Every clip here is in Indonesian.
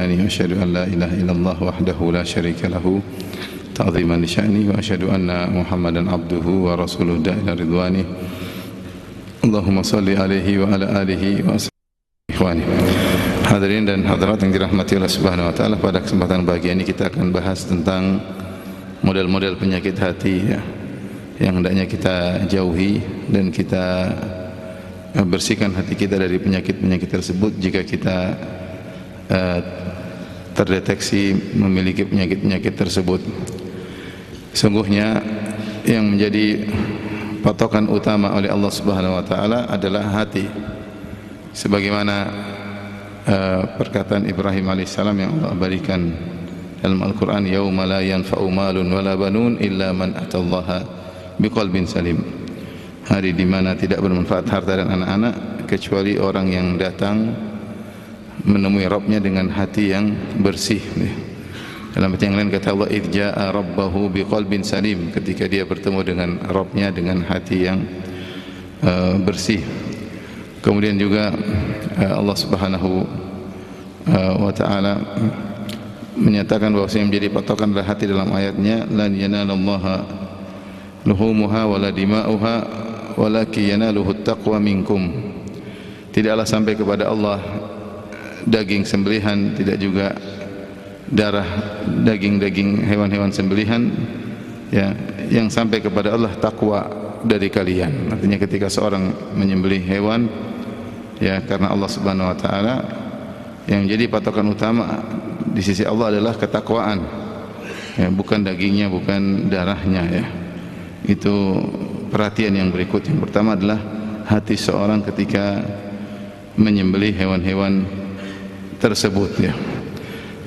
وأشهد أن لا إله إلا الله وحده لا شريك له تعظيما لشأنه وأشهد أن محمدا عبده ورسوله الداعي إلى رضوانه اللهم صل عليه وعلى آله وأصحابه. Hadirin dan hadirat yang dirahmati Allah Subhanahu wa taala, pada kesempatan pagi ini kita akan bahas tentang model-model penyakit hati ya, yang hendaknya kita jauhi dan kita bersihkan hati kita dari penyakit-penyakit tersebut jika kita terdeteksi memiliki penyakit-penyakit tersebut. Sungguhnya yang menjadi patokan utama oleh Allah Subhanahu wa taala adalah hati. Sebagaimana perkataan Ibrahim alaihissalam yang Allah berikan dalam Al-Qur'an, yauma la yanfa'u malun wala banun illa man atallaha biqalbin salim. Hari di mana tidak bermanfaat harta dan anak-anak kecuali orang yang datang menemui Rabbnya dengan hati yang bersih. Dalam ayat yang lain kata Allah, idja'a rabbahu biqalbin salim, ketika dia bertemu dengan Rabbnya dengan hati yang bersih. Kemudian juga Allah Subhanahu wa taala menyatakan bahwa yang menjadi patokan adalah hati dalam ayatnya, lan yanalallaha luhumuha wala dima'uha walakin yanaluhu taqwa minkum. Tidaklah sampai kepada Allah daging sembelihan, tidak juga darah daging hewan-hewan sembelihan ya, yang sampai kepada Allah takwa dari kalian. Artinya ketika seorang menyembelih hewan ya karena Allah Subhanahu wa taala, yang jadi patokan utama di sisi Allah adalah ketakwaan ya, bukan dagingnya, bukan darahnya ya. Itu perhatian yang berikut. Yang pertama adalah hati seorang ketika menyembelih hewan-hewan tersebut ya.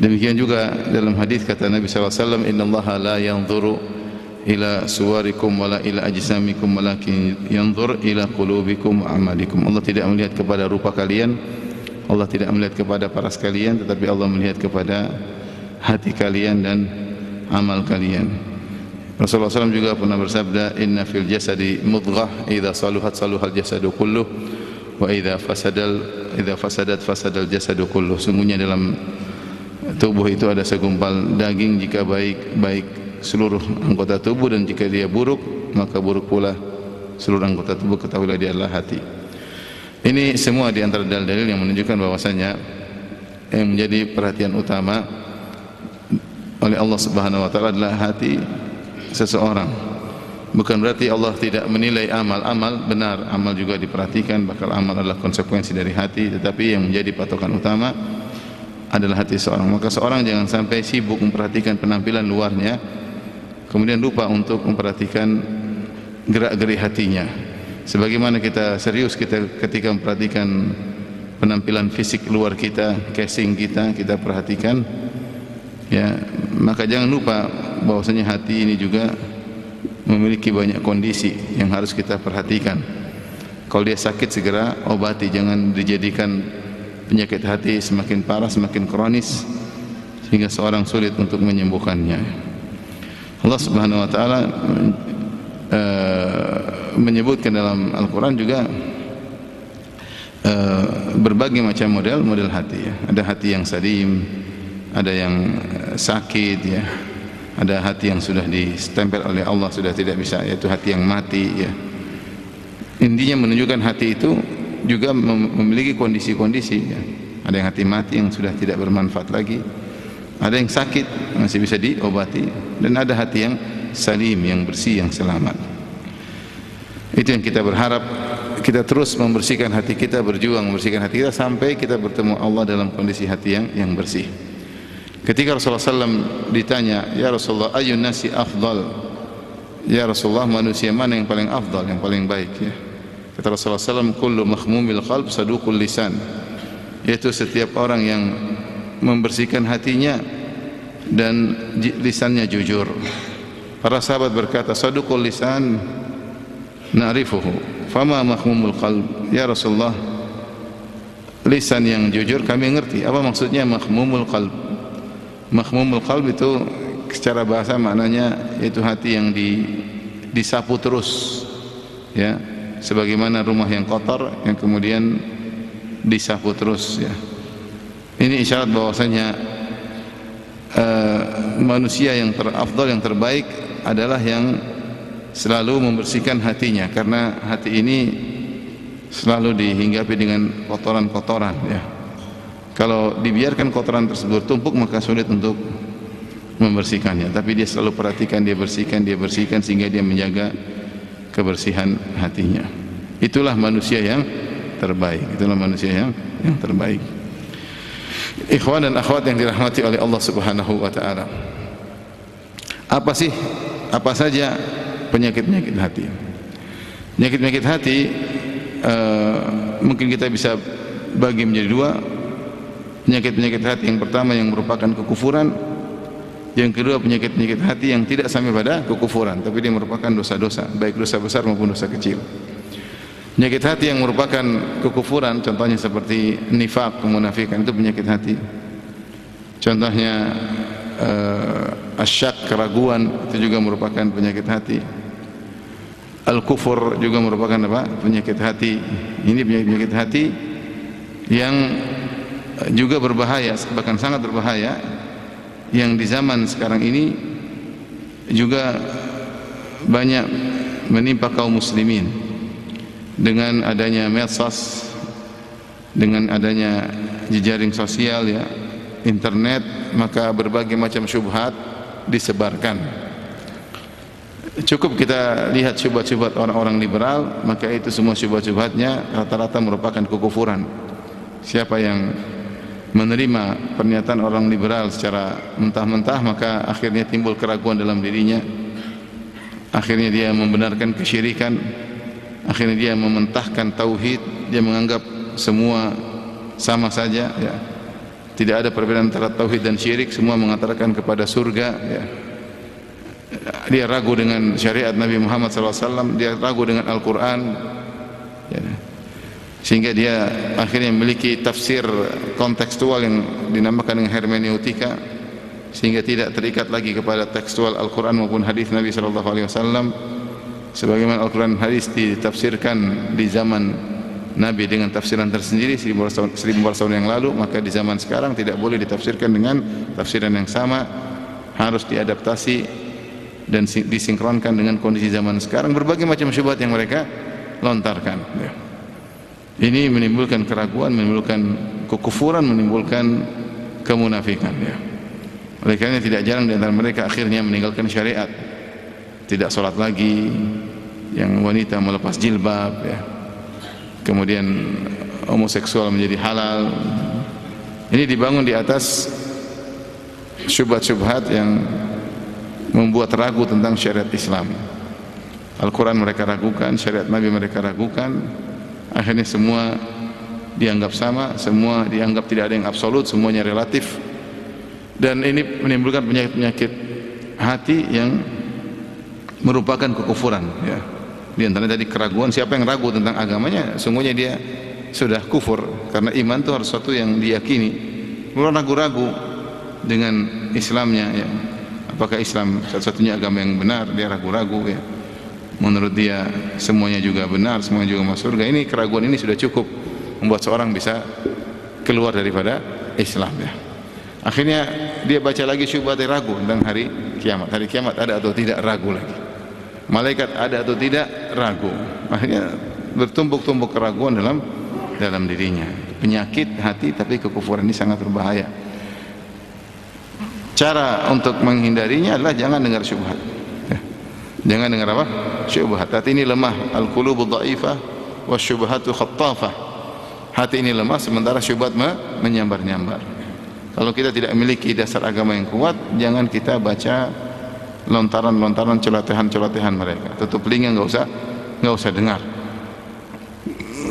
Demikian juga dalam hadis kata Nabi sallallahu alaihi wasallam, innallaha la yanzuru ila suwarikum wala ila ajsamikum walakin yanzur ila qulubikum wa amalikum. Allah tidak melihat kepada rupa kalian, Allah tidak melihat kepada paras kalian, tetapi Allah melihat kepada hati kalian dan amal kalian. Rasulullah SAW juga pernah bersabda, inna fil jasadi mudghah idza saluhat saluhal jasadu kulluh wa idza fasadat fasadal jasadu kulluh. Sungguhnya dalam tubuh itu ada segumpal daging, jika baik baik seluruh anggota tubuh, dan jika dia buruk maka buruk pula seluruh anggota tubuh. Ketahuilah dia adalah hati. Ini semua di antara dalil-dalil yang menunjukkan bahwasanya yang menjadi perhatian utama oleh Allah Subhanahu wa taala adalah hati seseorang. Bukan berarti Allah tidak menilai amal benar, amal juga diperhatikan, bakal amal adalah konsekuensi dari hati, tetapi yang menjadi patokan utama adalah hati seorang. Maka seorang jangan sampai sibuk memperhatikan penampilan luarnya, kemudian lupa untuk memperhatikan gerak-gerik hatinya. Sebagaimana kita serius ketika memperhatikan penampilan fisik luar kita, casing kita perhatikan ya, maka jangan lupa bahwasanya hati ini juga memiliki banyak kondisi yang harus kita perhatikan. Kalau dia sakit segera obati, jangan dijadikan penyakit hati semakin parah, semakin kronis sehingga seorang sulit untuk menyembuhkannya. Allah Subhanahu wa taala menyebutkan dalam Al-Qur'an juga berbagai macam model hati ya. Ada hati yang salim, ada yang sakit ya. Ada hati yang sudah ditempel oleh Allah, sudah tidak bisa, yaitu hati yang mati ya. Intinya menunjukkan hati itu juga memiliki kondisi-kondisi ya. Ada yang hati mati yang sudah tidak bermanfaat lagi, ada yang sakit masih bisa diobati, dan ada hati yang salim, yang bersih, yang selamat. Itu yang kita berharap, kita terus membersihkan hati kita, berjuang membersihkan hati kita sampai kita bertemu Allah dalam kondisi hati yang bersih. Ketika Rasulullah SAW ditanya, ya Rasulullah ayyun nasi afdal, ya Rasulullah manusia mana yang paling afdal, yang paling baik ya. Kata Rasulullah SAW, kullu makhmumil qalb saduqul lisan, yaitu setiap orang yang membersihkan hatinya dan lisannya jujur. Para sahabat berkata, saduqul lisan na'rifuhu fama makhmumul qalb, ya Rasulullah lisan yang jujur kami ngerti, apa maksudnya makhmumul qalb? Makhmumul qalb itu secara bahasa maknanya yaitu hati yang disapu terus ya, sebagaimana rumah yang kotor yang kemudian disapu terus ya. Ini isyarat bahwasanya manusia yang terafdal, yang terbaik adalah yang selalu membersihkan hatinya, karena hati ini selalu dihinggapi dengan kotoran-kotoran ya. Kalau dibiarkan kotoran tersebut tumpuk maka sulit untuk membersihkannya, tapi dia selalu perhatikan, dia bersihkan sehingga dia menjaga kebersihan hatinya. Itulah manusia yang terbaik, itulah manusia yang terbaik. Ikhwan dan akhwat yang dirahmati oleh Allah Subhanahu wa taala. Apa saja penyakit-penyakit hati? Penyakit-penyakit hati mungkin kita bisa bagi menjadi dua. Penyakit-penyakit hati yang pertama yang merupakan kekufuran, yang kedua penyakit-penyakit hati yang tidak sampai pada kekufuran tapi dia merupakan dosa-dosa, baik dosa besar maupun dosa kecil. Penyakit hati yang merupakan kekufuran contohnya seperti nifaq, kemunafikan, itu penyakit hati. Contohnya asyak, keraguan, itu juga merupakan penyakit hati. Al-kufur juga merupakan apa? Penyakit hati. Ini penyakit hati yang juga berbahaya, bahkan sangat berbahaya, yang di zaman sekarang ini juga banyak menimpa kaum muslimin dengan adanya medsos, dengan adanya jejaring sosial ya, internet, maka berbagai macam syubhat disebarkan. Cukup kita lihat syubhat-syubhat orang-orang liberal, maka itu semua syubhat-syubhatnya rata-rata merupakan kekufuran. Siapa yang menerima pernyataan orang liberal secara mentah-mentah, maka akhirnya timbul keraguan dalam dirinya, akhirnya dia membenarkan kesyirikan, akhirnya dia mementahkan tauhid, dia menganggap semua sama saja ya. Tidak ada perbedaan antara tauhid dan syirik, semua mengantarkan kepada surga ya. Dia ragu dengan syariat Nabi Muhammad SAW, dia ragu dengan Al-Quran ya. Sehingga dia akhirnya memiliki tafsir kontekstual yang dinamakan dengan hermeneutika, sehingga tidak terikat lagi kepada tekstual Al-Quran maupun hadis Nabi SAW. Sebagaimana Al-Quran hadis ditafsirkan di zaman Nabi dengan tafsiran tersendiri 1400 tahun yang lalu, maka di zaman sekarang tidak boleh ditafsirkan dengan tafsiran yang sama, harus diadaptasi dan disinkronkan dengan kondisi zaman sekarang. Berbagai macam syubhat yang mereka lontarkan ya. Ini menimbulkan keraguan, menimbulkan kekufuran, menimbulkan kemunafikan ya. Oleh karena tidak jarang di antara mereka akhirnya meninggalkan syariat, tidak sholat lagi, yang wanita melepas jilbab ya. Kemudian homoseksual menjadi halal. Ini dibangun di atas syubhat-syubhat yang membuat ragu tentang syariat Islam. Al-Quran mereka ragukan, syariat Nabi mereka ragukan. Akhirnya semua dianggap sama, semua dianggap tidak ada yang absolut, semuanya relatif. Dan ini menimbulkan penyakit-penyakit hati yang merupakan kekufuran ya. Di antaranya tadi keraguan, siapa yang ragu tentang agamanya sungguhnya dia sudah kufur, karena iman itu harus sesuatu yang diyakini. Kalau ragu-ragu dengan Islamnya ya, apakah Islam satu-satunya agama yang benar, dia ragu-ragu ya. Menurut dia semuanya juga benar, semuanya juga masuk surga. Ini keraguan ini sudah cukup membuat seorang bisa keluar daripada Islam ya. Akhirnya dia baca lagi syubhat, ragu tentang hari kiamat. Hari kiamat ada atau tidak, ragu lagi. Malaikat ada atau tidak, ragu. Akhirnya bertumpuk-tumpuk keraguan dalam dirinya. Penyakit hati, tapi kekufuran ini sangat berbahaya. Cara untuk menghindarinya adalah jangan dengar syubhat. Jangan dengar apa? Syubhat. Hati ini lemah. Al-qulubu dha'ifah wasyubhatu khattafah. Hati ini lemah sementara syubhat menyambar-nyambar. Kalau kita tidak memiliki dasar agama yang kuat, jangan kita baca lontaran-lontaran celotehan-celotehan mereka. Tutup telinga, enggak usah dengar.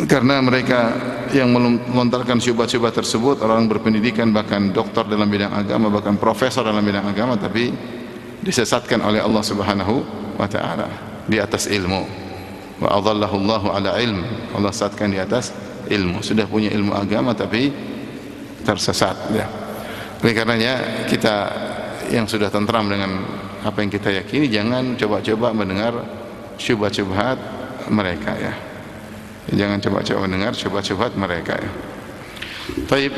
Karena mereka yang melontarkan syubhat-syubhat tersebut orang berpendidikan, bahkan doktor dalam bidang agama, bahkan profesor dalam bidang agama, tapi disesatkan oleh Allah Subhanahu wa ta'ala di atas ilmu. Wa adallahu Allahu ala ilm. Allah sesatkan di atas ilmu. Sudah punya ilmu agama tapi tersesat ya. Oleh karenanya kita yang sudah tentram dengan apa yang kita yakini, jangan coba-coba mendengar syubhat-syubhat mereka ya. Jangan coba-coba mendengar syubhat-syubhat mereka ya. Baik.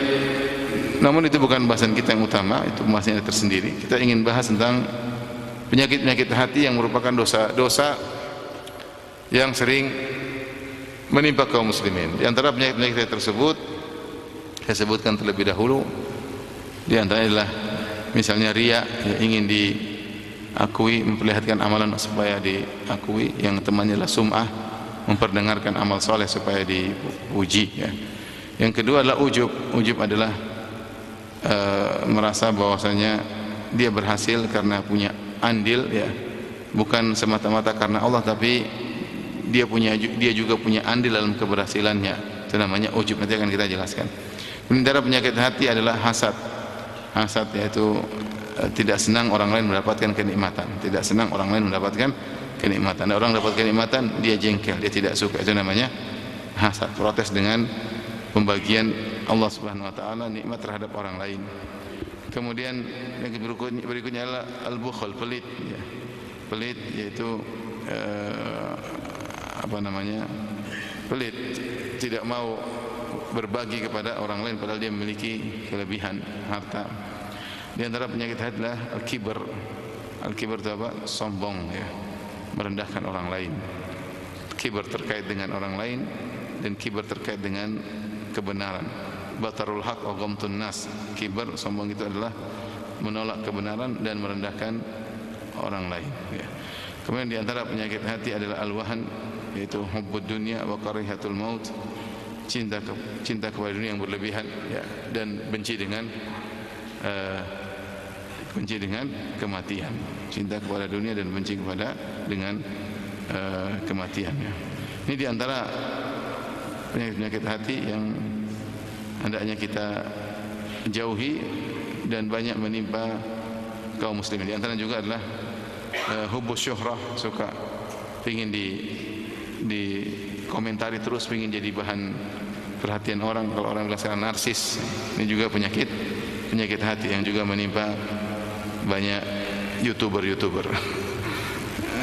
Namun itu bukan bahasan kita yang utama, itu bahasannya tersendiri. Kita ingin bahas tentang penyakit-penyakit hati yang merupakan dosa-dosa yang sering menimpa kaum muslimin. Di antara penyakit-penyakit tersebut saya sebutkan terlebih dahulu, di antaranya adalah misalnya riya, ya, ingin diakui, memperlihatkan amalan supaya diakui. Yang temannya adalah sum'ah, memperdengarkan amal soleh supaya dipuji, ya. Yang kedua adalah ujub. Ujub adalah merasa bahwasanya dia berhasil karena punya andil, ya, bukan semata-mata karena Allah, tapi dia juga punya andil dalam keberhasilannya. Itu namanya ujub, nanti akan kita jelaskan. Antara penyakit hati adalah hasad. Hasad yaitu tidak senang orang lain mendapatkan kenikmatan, tidak senang orang lain mendapatkan kenikmatan. Orang dapat kenikmatan, dia jengkel, dia tidak suka. Itu namanya hasad, protes dengan pembagian Allah Subhanahu wa taala nikmat terhadap orang lain. Kemudian yang berikutnya adalah al-bukhl, pelit, ya. Pelit yaitu pelit, tidak mau berbagi kepada orang lain padahal dia memiliki kelebihan harta. Di antara penyakit hati adalah al-kibr. Al-kibr itu apa? Sombong, ya, merendahkan orang lain. Kibr terkait dengan orang lain dan kibr terkait dengan kebenaran. Batarul haq wa ghamtun nas. Kibr, sombong, itu adalah menolak kebenaran dan merendahkan orang lain, ya. Kemudian di antara penyakit hati adalah al-wahan, yaitu hubbud dunya wa karihatul maut. Cinta kepada dunia yang berlebihan, ya, dan benci dengan kematian. Cinta kepada dunia dan benci dengan kematian, ya. Ini di antara penyakit hati yang hendaknya kita jauhi dan banyak menimpa kaum muslimin. Di antara juga adalah hubbus syuhrah, suka ingin dikomentari terus, ingin jadi bahan perhatian orang. Kalau orang bilang sekarang narsis, ini juga penyakit hati yang juga menimpa banyak youtuber.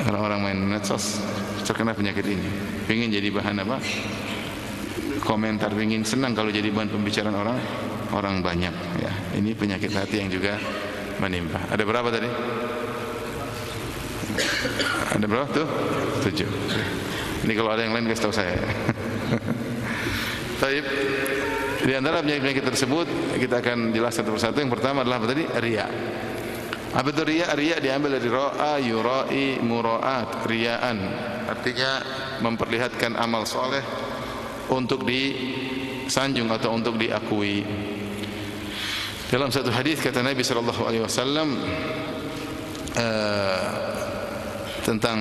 Orang-orang main medsos terkena penyakit ini, ingin jadi bahan komentar, ingin senang kalau jadi bahan pembicaraan orang banyak, ya. Ini penyakit hati yang juga menimpa. Ada berapa tadi? Ada berapa tuh? 7. Ini kalau ada yang lain kasih tahu saya. Baik. Di antara penyakit tersebut kita akan jelaskan satu persatu. Yang pertama adalah apa tadi? Riya. Apa itu riya? Riya diambil dari ra'a, yura'i, mura'at, riyaan. Artinya memperlihatkan amal soleh untuk disanjung atau untuk diakui. Dalam satu hadis kata Nabi sallallahu alaihi wasallam tentang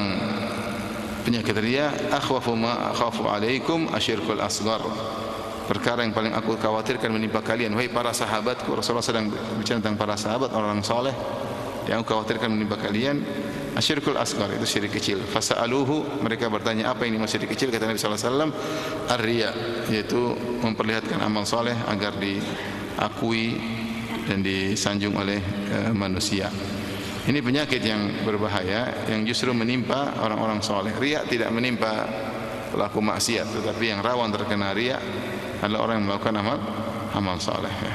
penyakit riya, akhwafu ma akhafu alaikum asyirkul asghar. Perkara yang paling aku khawatirkan menimpa kalian, wahai para sahabatku. Rasulullah sedang bicara tentang para sahabat, orang saleh. Yang aku khawatirkan menimpa kalian asyirkul asghar, itu syirik kecil. Fasa'aluhu, mereka bertanya apa ini syirik kecil? Kata Nabi sallallahu alaihi wasallam, ar-riya, yaitu memperlihatkan amal saleh agar diakui dan disanjung oleh manusia. Ini penyakit yang berbahaya yang justru menimpa orang-orang saleh. Riya tidak menimpa pelaku maksiat, tetapi yang rawan terkena riya adalah orang yang melakukan amal saleh, ya.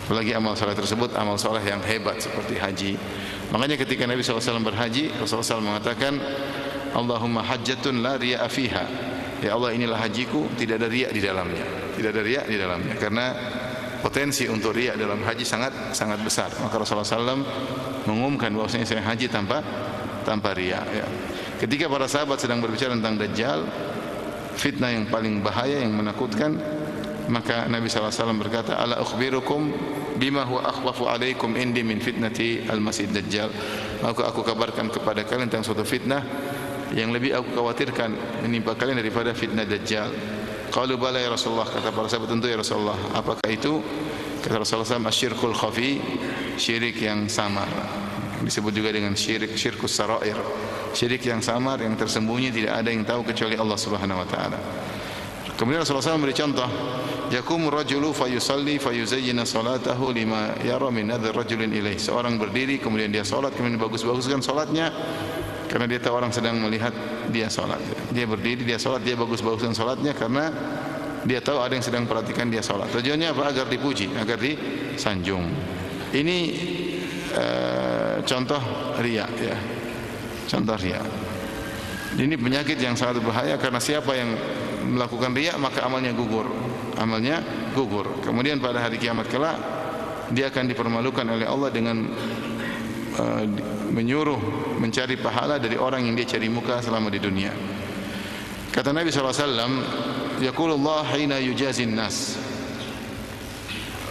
Apalagi amal saleh tersebut amal saleh yang hebat seperti haji. Makanya ketika Nabi SAW berhaji, Rasulullah SAW mengatakan, Allahumma hajjatun la riya fiha. Ya Allah, inilah hajiku, tidak ada riya di dalamnya. Tidak ada riya di dalamnya, karena potensi untuk riya dalam haji sangat besar. Maka Rasulullah SAW mengumumkan bahwasanya saya haji tanpa riya, ya. Ketika para sahabat sedang berbicara tentang Dajjal, fitnah yang paling bahaya, yang menakutkan, maka Nabi SAW berkata, ala ukhbirukum bima huwa akhwafu alaikum indi min fitnati al-masih dajjal. Maka aku kabarkan kepada kalian tentang suatu fitnah yang lebih aku khawatirkan menimpa kalian daripada fitnah Dajjal. Qalu bala ya Rasulullah, kata para sahabat, tentu ya Rasulullah. Apakah itu? Kata Rasulullah SAW, asyirkul khafi, syirik yang samar. Disebut juga dengan syirkus sarair, syirik yang samar, yang tersembunyi, tidak ada yang tahu kecuali Allah Subhanahu wa taala. Kemudian Rasulullah SAW memberi contoh, yakum rajulu fayusalli fayuzayyina salatahu lima yara min nadhir rajulin ilaih. Seorang berdiri kemudian dia salat, kemudian bagus-baguskan salatnya karena dia tahu orang sedang melihat dia salat. Dia berdiri, dia salat, dia bagus-baguskan salatnya karena dia tahu ada yang sedang perhatikan dia salat. Tujuannya apa? Agar dipuji, agar disanjung. Ini contoh riya ya. Contoh riya. Ini penyakit yang sangat berbahaya karena siapa yang melakukan riya maka amalnya gugur. Amalnya gugur. Kemudian pada hari kiamat kelak dia akan dipermalukan oleh Allah dengan menyuruh mencari pahala dari orang yang dia cari muka selama di dunia. Kata Nabi SAW, yaqulullah hina yujazin nas.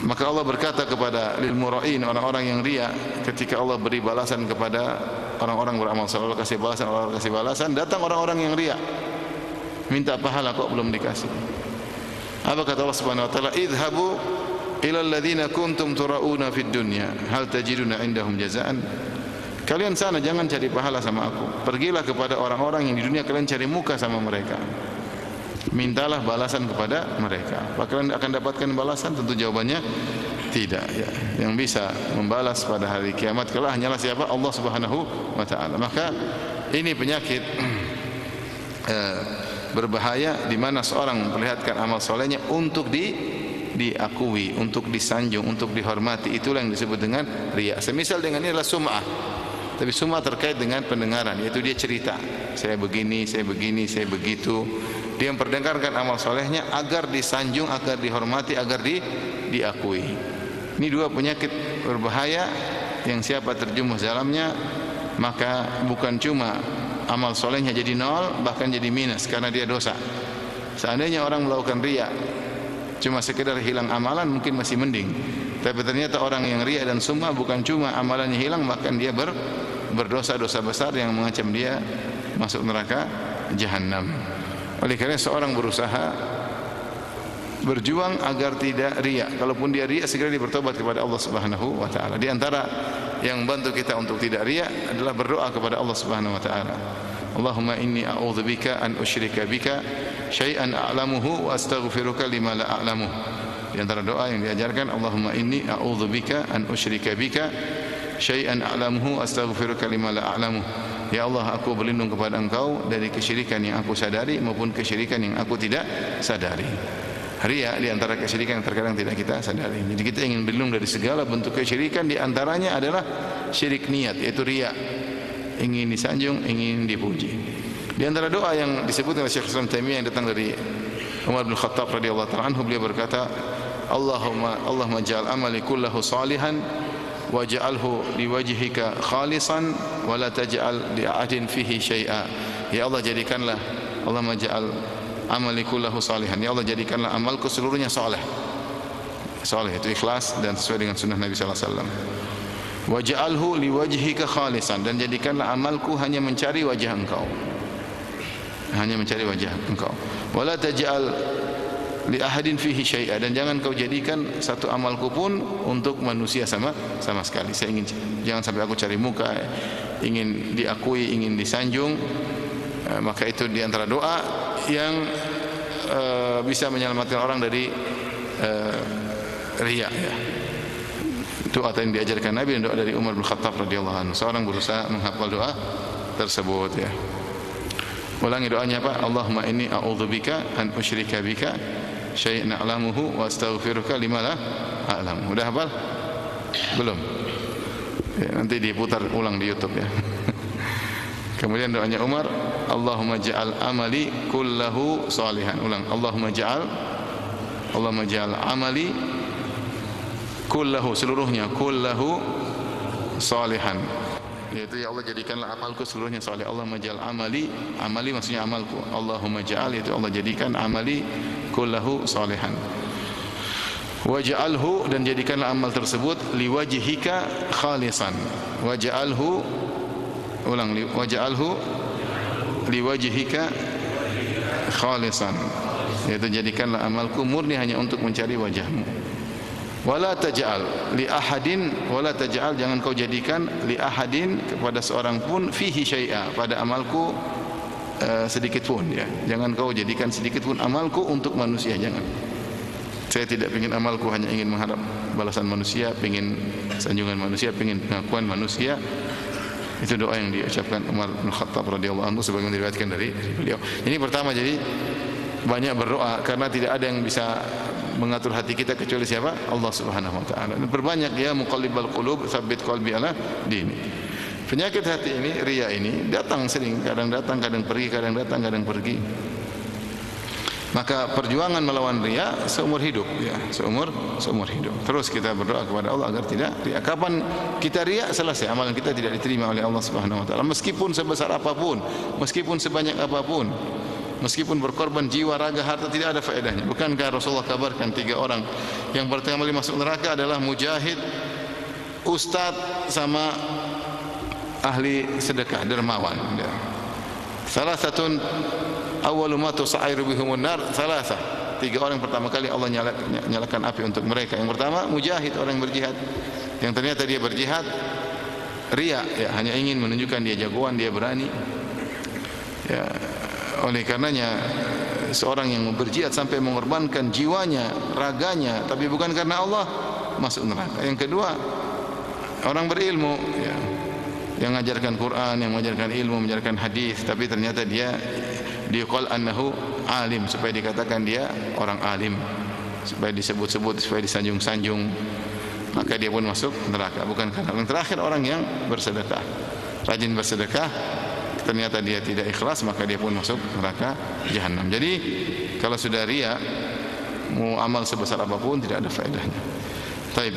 Maka Allah berkata kepada lil mura'in, orang-orang yang riya, ketika Allah beri balasan kepada orang-orang beramal saleh, Allah kasih balasan, Allah kasih balasan, datang orang-orang yang riya minta pahala kok belum dikasih. Apa kata Allah Subhanahu wa taala? Idhabu ila alladhina kuntum turauna fid dunya hal tajiduna indahum jazaan. Kalian sana jangan cari pahala sama aku. Pergilah kepada orang-orang yang di dunia kalian cari muka sama mereka. Mintalah balasan kepada mereka. Apakah kalian akan dapatkan balasan? Tentu jawabannya tidak ya. Yang bisa membalas pada hari kiamat kelak hanyalah siapa? Allah Subhanahu wa taala. Maka ini penyakit berbahaya di mana seorang memperlihatkan amal solehnya untuk diakui, untuk disanjung, untuk dihormati. Itulah yang disebut dengan riya. Semisal dengan ini adalah sum'ah. Tapi sum'ah terkait dengan pendengaran, yaitu dia cerita, saya begini, saya begini, saya begitu. Dia memperdengarkan amal solehnya agar disanjung, agar dihormati, agar diakui. Ini dua penyakit berbahaya yang siapa terjumus dalamnya maka bukan cuma amal solehnya jadi nol, bahkan jadi minus karena dia dosa. Seandainya orang melakukan riya cuma sekedar hilang amalan mungkin masih mending. Tapi ternyata orang yang riya dan sum'ah bukan cuma amalannya hilang, bahkan dia berdosa-dosa besar yang mengancam dia masuk neraka jahanam. Oleh karena seorang berusaha berjuang agar tidak riya. Kalaupun dia riya, segera dia bertobat kepada Allah Subhanahu wa taala. Di antara yang membantu kita untuk tidak riya adalah berdoa kepada Allah Subhanahu wa taala. Allahumma inni a'udzubika an usyrika bika syai'an a'lamuhu wa astaghfiruka lima la a'lamuh. Di antara doa yang diajarkan, Allahumma inni a'udzubika an usyrika bika syai'an a'lamuhu wa astaghfiruka lima la a'lamuh. Ya Allah, aku berlindung kepada Engkau dari kesyirikan yang aku sadari maupun kesyirikan yang aku tidak sadari. Riya di antara kesyirikan yang terkadang tidak kita sadari. Jadi kita ingin berlindung dari segala bentuk kesyirikan, di antaranya adalah syirik niat, yaitu riya. Ingin disanjung, ingin dipuji. Di antara doa yang disebutkan oleh Syekh Islam Taimiyah yang datang dari Umar bin Khattab radhiyallahu ta'ala anhu, beliau berkata, Allahumma ja'al amali kullahu salihan waj'alhu liwajhika khalisan wa la taj'al li ahadin fihi syai'a. Ya Allah, jadikanlah, Allahumma ja'al amali kullahu salihan, ya Allah jadikanlah amalku seluruhnya saleh. Saleh itu ikhlas dan sesuai dengan sunnah Nabi sallallahu alaihi wasallam. Waj'alhu liwajhika khalisan, dan jadikanlah amalku hanya mencari wajah Engkau. Hanya mencari wajah Engkau. Wa la taj'al li ahadin fihi syai'a, dan jangan kau jadikan satu amalku pun untuk manusia sama sekali. Saya ingin jangan sampai aku cari muka, ingin diakui, ingin disanjung. Maka itu di antara doa yang bisa menyelamatkan orang dari riya ya. Doa yang diajarkan Nabi dan doa dari Umar bin Khattab radhiyallahu anhu. Seorang berusaha menghafal doa tersebut ya. Ulangi doanya apa? Allahumma inni a'udzubika an usyrika bika syai'an a'lamuhu wa astaghfiruka lima la a'lamu. Udah hafal? Belum? Ya, nanti diputar ulang di YouTube ya. Kemudian doanya Umar, Allahumma ja'al amali kullahu salihan. Ulang, Allahumma ja'al amali kullahu, seluruhnya, kullahu salihan. Yaitu ya Allah jadikanlah amalku seluruhnya saleh. Allahumma ja'al amali maksudnya amalku. Allahumma ja'al, yaitu Allah jadikan amali kullahu salihan. Waj'alhu, dan jadikanlah amal tersebut liwajhika khalisan. Waj'alhu, ulang, waj'alhu liwajhika khalisan, yaitu jadikanlah amalku murni hanya untuk mencari wajahmu. Wala taj'al li ahadin, wala taj'al, jangan kau jadikan li ahadin, kepada seorang pun, fihi syai'a, pada amalku sedikit pun ya. Jangan kau jadikan sedikit pun amalku untuk manusia, jangan. Saya tidak ingin amalku hanya ingin mengharap balasan manusia, ingin sanjungan manusia, ingin pengakuan manusia. Itu doa yang diucapkan Umar bin Khattab radhiyallahu anhu sebagaimana diriwayatkan dari beliau. Ini pertama, jadi banyak berdoa karena tidak ada yang bisa mengatur hati kita kecuali siapa? Allah Subhanahu wa taala. Dan berbanyak ya muqallibal qulub, tsabbit qalbi ala dini. Penyakit hati ini, riya ini datang sering, kadang datang, kadang pergi, kadang datang, kadang pergi. Maka perjuangan melawan riya seumur hidup ya, seumur hidup. Terus kita berdoa kepada Allah agar tidak riya. Kapan kita riya, selesai amalan kita tidak diterima oleh Allah Subhanahu wa taala. Meskipun sebesar apapun, meskipun sebanyak apapun, meskipun berkorban jiwa, raga, harta, tidak ada faedahnya. Bukankah Rasulullah kabarkan 3 orang yang pertama kali masuk neraka adalah mujahid, ustadz, sama ahli sedekah, dermawan. Salah satu awwalu ma tusairu bihumun nar, salasa. 3 orang pertama kali Allah nyalakan api untuk mereka. Yang pertama mujahid, orang yang berjihad, yang ternyata dia berjihad riya, ya, hanya ingin menunjukkan dia jagoan, dia berani. Ya, oleh karenanya seorang yang berjihad sampai mengorbankan jiwanya, raganya, tapi bukan karena Allah, masuk neraka. Yang kedua, orang berilmu, ya, yang mengajarkan Quran, yang mengajarkan ilmu, mengajarkan hadis, tapi ternyata dia qol annahu alim, supaya dikatakan dia orang alim, supaya disebut-sebut, supaya disanjung-sanjung, maka dia pun masuk neraka. Bukan karena. Yang terakhir, orang yang bersedekah, rajin bersedekah, ternyata dia tidak ikhlas, maka dia pun masuk neraka jahanam. Jadi kalau sudah riya, mau amal sebesar apapun tidak ada faedahnya. Taib.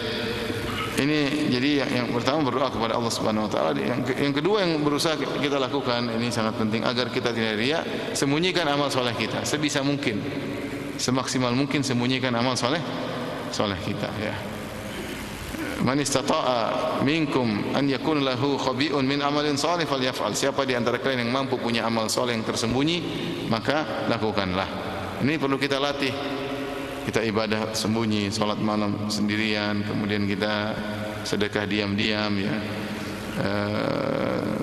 Ini jadi yang pertama berdoa kepada Allah Subhanahu wa taala. Yang kedua yang berusaha kita lakukan, ini sangat penting agar kita tidak riya, sembunyikan amal soleh kita sebisa mungkin, semaksimal mungkin sembunyikan amal soleh kita ya. Man istata'a minkum an yakun lahu khabi'un min amalin shalih falyaf'al. Siapa di antara kalian yang mampu punya amal soleh yang tersembunyi, maka lakukanlah. Ini perlu kita latih. Kita ibadah sembunyi, salat malam sendirian, kemudian kita sedekah diam-diam ya.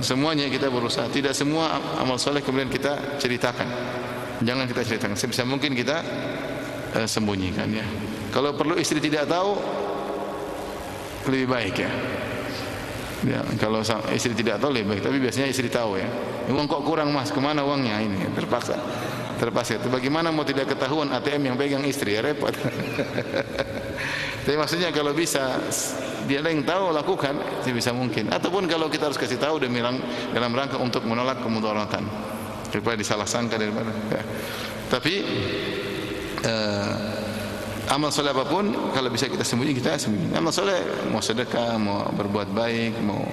Semuanya kita berusaha. Tidak semua amal soleh kemudian kita ceritakan. Jangan kita ceritakan. Sebisa mungkin kita sembunyikan ya. Kalau perlu istri tidak tahu, lebih baik ya. Ya, kalau istri tidak tahu lebih baik, tapi biasanya istri tahu ya. Uang kok kurang mas, kemana uangnya? Ini terpaksa. Itu bagaimana mau tidak ketahuan ATM yang pegang istri, ya repot. Tapi maksudnya kalau bisa dia yang tahu, lakukan sebisa mungkin. Ataupun kalau kita harus kasih tahu dalam rangka untuk menolak kemudaratan, daripada disalah sangka daripada. Ya. Tapi amal soleh apapun kalau bisa kita sembunyi, kita sembunyi. Amal soleh mau sedekah, mau berbuat baik, mau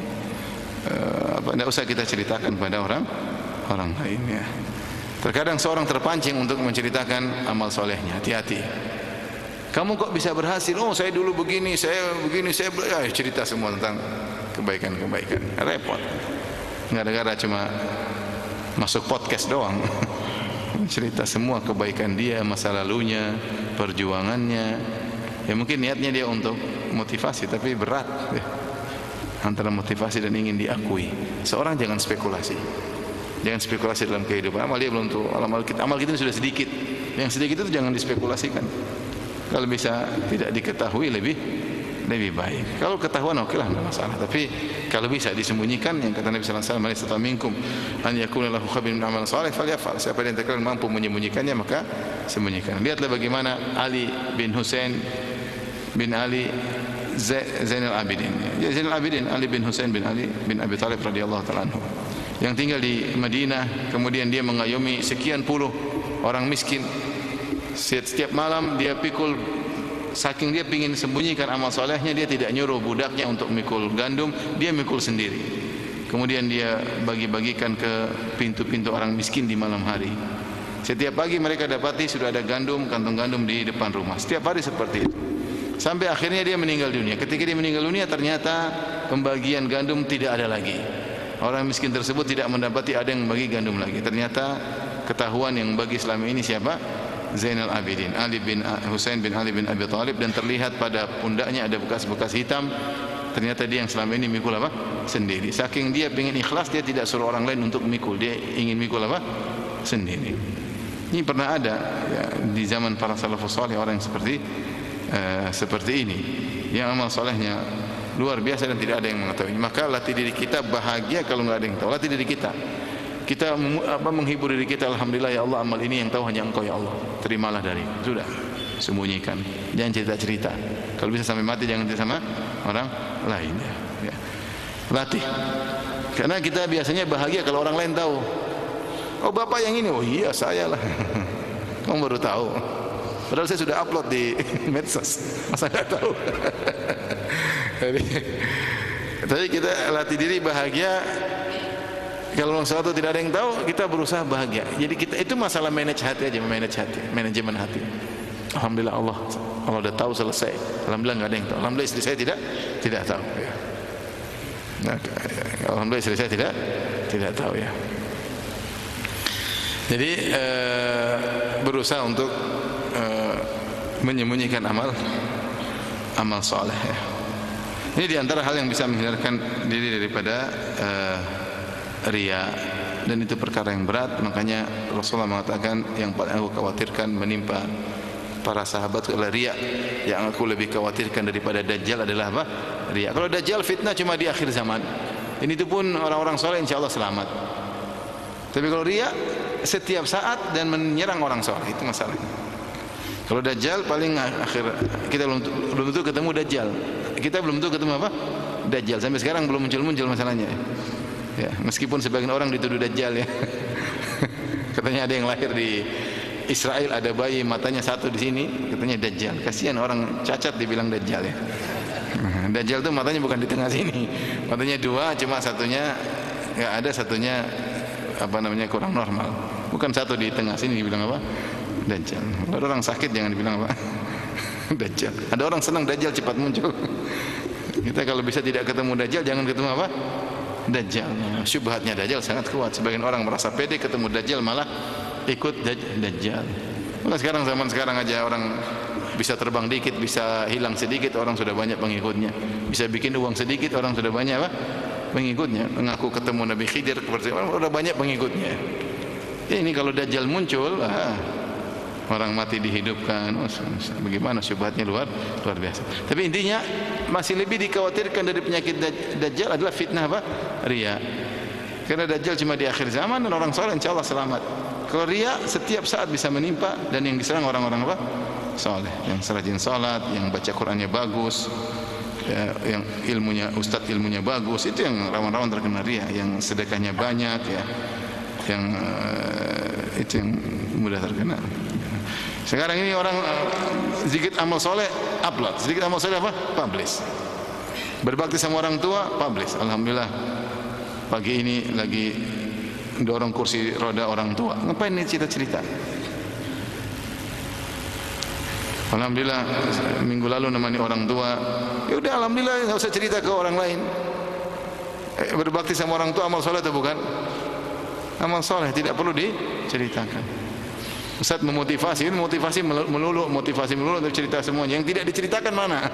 tidak usah kita ceritakan pada orang lain ya. Terkadang seorang terpancing untuk menceritakan amal solehnya. Hati-hati. Kamu kok bisa berhasil? Oh, saya dulu begini, saya cerita semua tentang kebaikan-kebaikan. Repot. Gara-gara cuma masuk podcast doang. Cerita semua kebaikan dia, masa lalunya, perjuangannya. Ya mungkin niatnya dia untuk motivasi, tapi berat ya. Antara motivasi dan ingin diakui. Seorang jangan spekulasi. Jangan spekulasi dalam kehidupan. Amal dia belum tuh. Amal kita sudah sedikit. Yang sedikit itu jangan dispekulasikan. Kalau bisa tidak diketahui lebih baik. Kalau ketahuan oke lah, tidak masalah. Tapi kalau bisa disembunyikan, yang kata Nabi sallallahu alaihi wasallam, "Man istata'a minkum an yakuna lahu khabirun min amal salih falyaf'al." Siapa yang terkadang mampu menyembunyikannya, maka sembunyikan. Lihatlah bagaimana Ali bin Husain bin Ali Zainal Abidin. Zainal Abidin Ali bin Husain bin Ali bin Abi Thalib radhiyallahu ta'ala anhu, yang tinggal di Madinah, kemudian dia mengayomi sekian puluh orang miskin. Setiap malam dia pikul, saking dia ingin sembunyikan amal solehnya, dia tidak nyuruh budaknya untuk mikul gandum, dia mikul sendiri. Kemudian dia bagi-bagikan ke pintu-pintu orang miskin di malam hari. Setiap pagi mereka dapati sudah ada gandum, kantung gandum di depan rumah. Setiap hari seperti itu. Sampai akhirnya dia meninggal dunia. Ketika dia meninggal dunia, ternyata pembagian gandum tidak ada lagi. Orang miskin tersebut tidak mendapati ada yang bagi gandum lagi. Ternyata ketahuan yang bagi selama ini siapa? Zainal Abidin, Ali bin Husain bin Ali bin Abi Thalib, dan terlihat pada pundaknya ada bekas-bekas hitam. Ternyata dia yang selama ini mikul apa? Sendiri. Saking dia ingin ikhlas, dia tidak suruh orang lain untuk mikul. Dia ingin mikul apa? Sendiri. Ini pernah ada ya, di zaman para salafus saleh orang yang seperti ini, yang amal solehnya luar biasa dan tidak ada yang mengetahui. Maka latih diri kita bahagia kalau nggak ada yang tahu. Latih diri kita. Kita menghibur diri kita, alhamdulillah ya Allah, amal ini yang tahu hanya Engkau ya Allah. Terimalah dari. Sudah. Sembunyikan. Jangan cerita-cerita. Kalau bisa sampai mati jangan cerita sama orang lain. Ya. Latih. Karena kita biasanya bahagia kalau orang lain tahu. Oh bapak yang ini, oh iya saya lah. Kamu baru tahu. Padahal saya sudah upload di medsos. Masa nggak tahu? Jadi kita latih diri bahagia. Kalau sesuatu tidak ada yang tahu, kita berusaha bahagia. Jadi kita itu masalah manage hati aja, manage hati, manajemen hati. Alhamdulillah Allah udah tahu selesai. Alhamdulillah nggak ada yang tahu. Alhamdulillah istri saya tidak tahu. Ya. Nah, alhamdulillah istri saya tidak tahu ya. Jadi berusaha untuk menyembunyikan amal soleh ya. Ini diantara hal yang bisa menghindarkan diri daripada riya, dan itu perkara yang berat. Makanya Rasulullah mengatakan yang paling aku khawatirkan menimpa para sahabat adalah riya. Yang aku lebih khawatirkan daripada dajjal adalah apa? Riya. Kalau dajjal fitnah cuma di akhir zaman. Ini itu pun orang-orang soleh insyaallah selamat. Tapi kalau riya setiap saat dan menyerang orang soleh, itu masalahnya. Kalau dajjal paling akhir, kita belum tentu ketemu dajjal. Kita belum tentu ketemu apa? Dajjal. Sampai sekarang belum muncul masalahnya. Ya, meskipun sebagian orang dituduh dajjal ya. Katanya ada yang lahir di Israel, ada bayi matanya satu di sini, katanya dajjal. Kasihan orang cacat dibilang dajjal ya. Dajjal itu matanya bukan di tengah sini. Matanya dua, cuma satunya enggak ada, satunya kurang normal. Bukan satu di tengah sini dibilang apa? Dajjal. Kalau orang sakit jangan dibilang apa? Dajjal. Ada orang senang dajjal cepat muncul. Kita kalau bisa tidak ketemu dajjal, jangan ketemu apa? Dajjal. Syubhatnya dajjal sangat kuat. Sebagian orang merasa pede ketemu dajjal malah ikut dajjal. Maka zaman sekarang aja orang bisa terbang dikit, bisa hilang sedikit, orang sudah banyak pengikutnya. Bisa bikin uang sedikit, orang sudah banyak apa? Pengikutnya. Mengaku ketemu Nabi Khidir, orang sudah banyak pengikutnya. Ini kalau dajjal muncul, orang mati dihidupkan. Bagaimana syubhatnya luar biasa. Tapi intinya masih lebih dikhawatirkan dari penyakit dajjal adalah fitnah apa? Riya. Karena dajjal cuma di akhir zaman dan orang saleh insyaallah selamat. Kalau riya setiap saat bisa menimpa, dan yang diserang orang-orang apa? Saleh, yang rajin salat, yang baca Qur'annya bagus, ya, yang ilmunya bagus, itu yang rawan-rawan terkena riya, yang sedekahnya banyak ya. Yang itu yang mudah terkena. Sekarang ini orang sedikit amal soleh upload, sedikit amal soleh apa? Publish. Berbakti sama orang tua, publish. Alhamdulillah pagi ini lagi dorong kursi roda orang tua. Ngapain ini cerita-cerita? Alhamdulillah minggu lalu nemani orang tua. Ya udah alhamdulillah, enggak usah cerita ke orang lain. Berbakti sama orang tua amal soleh atau bukan? Amal soleh, tidak perlu diceritakan. Ustaz memotivasi melulu untuk cerita semuanya. Yang tidak diceritakan mana?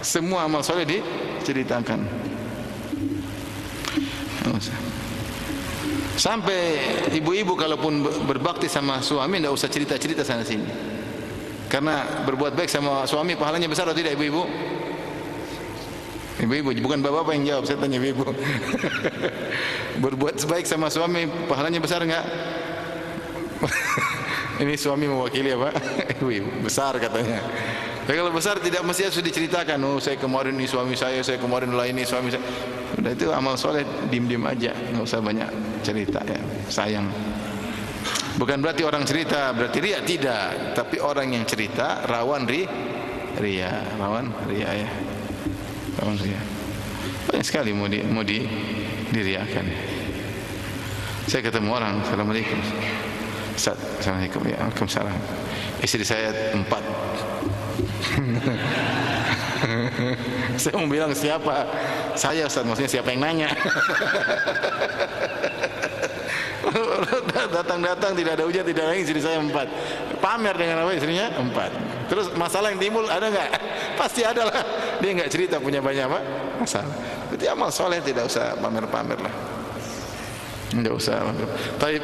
Semua amal soleh diceritakan. Sampai ibu-ibu kalaupun berbakti sama suami tidak usah cerita-cerita sana sini. Karena berbuat baik sama suami pahalanya besar atau tidak ibu-ibu? Ibu-ibu, bukan bapak-bapak yang jawab, saya tanya ibu-ibu. Berbuat baik sama suami pahalanya besar enggak? Ini suami mewakili apa? Ibu-ibu, besar katanya. Tapi kalau besar tidak mesti harus diceritakan. Oh, saya kemarin ini suami saya kemarin lah ini suami saya. Udah itu amal soleh, diem-diem aja, enggak usah banyak cerita ya. Sayang. Bukan berarti orang cerita berarti riya, tidak. Tapi orang yang cerita rawan riya ya. Rawan riya. Banyak sekali mau diriakan. Saya ketemu orang, assalamualaikum. Ustaz, assalamualaikum. Ya, waalaikumsalam. Istri saya 4. Saya mau bilang siapa? Saya Ustaz, maksudnya siapa yang nanya? Datang tidak ada hujan, tidak ada angin, istri saya 4. Pamer dengan apa istrinya? 4. Terus masalah yang timbul ada enggak? Pasti ada lah. Dia enggak cerita punya banyak apa? Masalah. Jadi amal soleh tidak usah pamer-pamer lah. Enggak usah. Tapi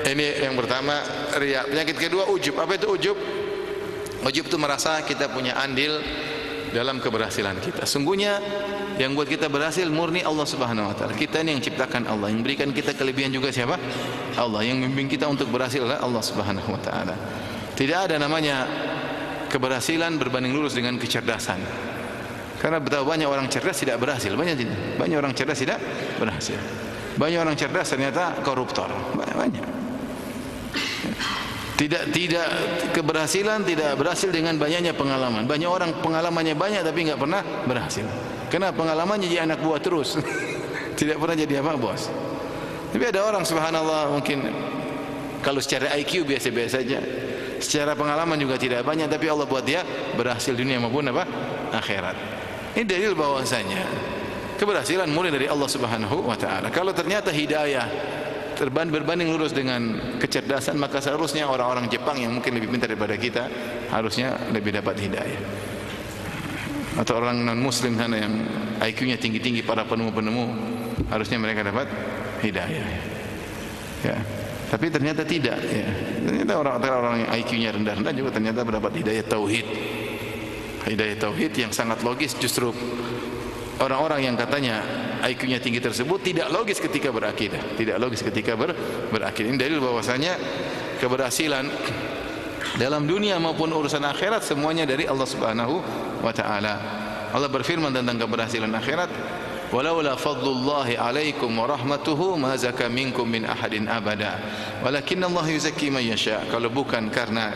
ini yang pertama riya. Penyakit kedua ujub. Apa itu ujub? Ujub itu merasa kita punya andil dalam keberhasilan kita. Sungguhnya yang buat kita berhasil murni Allah Subhanahu wa taala. Kita ini yang ciptakan Allah, yang berikan kita kelebihan juga siapa? Allah. Yang membimbing kita untuk berhasil adalah Allah Subhanahu wa taala. Tidak ada namanya keberhasilan berbanding lurus dengan kecerdasan. Karena betapa banyak orang cerdas tidak berhasil, banyak orang cerdas tidak berhasil. Banyak orang cerdas ternyata koruptor, banyak. Tidak keberhasilan tidak berhasil dengan banyaknya pengalaman. Banyak orang pengalamannya banyak tapi enggak pernah berhasil. Karena pengalamannya jadi anak buah terus. Tidak pernah jadi apa bos. Tapi ada orang subhanallah mungkin kalau secara IQ biasa-biasa saja. Secara pengalaman juga tidak banyak tapi Allah buat dia berhasil dunia maupun apa? Akhirat. Ini dalil bahwasanya keberhasilan mulai dari Allah Subhanahu wa taala. Kalau ternyata hidayah berbanding lurus dengan kecerdasan, maka seharusnya orang-orang Jepang yang mungkin lebih pintar daripada kita harusnya lebih dapat hidayah. Atau orang non-muslim sana yang IQ-nya tinggi-tinggi, para penemu-penemu, harusnya mereka dapat hidayah. Ya. Tapi ternyata tidak. Ya. Ternyata orang-orang yang IQ-nya rendah-rendah juga ternyata mendapat hidayah tauhid. Hidayah tauhid yang sangat logis. Justru orang-orang yang katanya IQ-nya tinggi tersebut tidak logis ketika berakidah, tidak logis ketika berakidah. Ini dalil bahwasanya keberhasilan dalam dunia maupun urusan akhirat semuanya dari Allah Subhanahu wa taala. Allah berfirman tentang keberhasilan akhirat, "Walaula fadlullahi 'alaikum wa rahmatuhu ma zaka minkum min ahadin abada, walakinnallaha yuzakki man yasha." Kalau bukan karena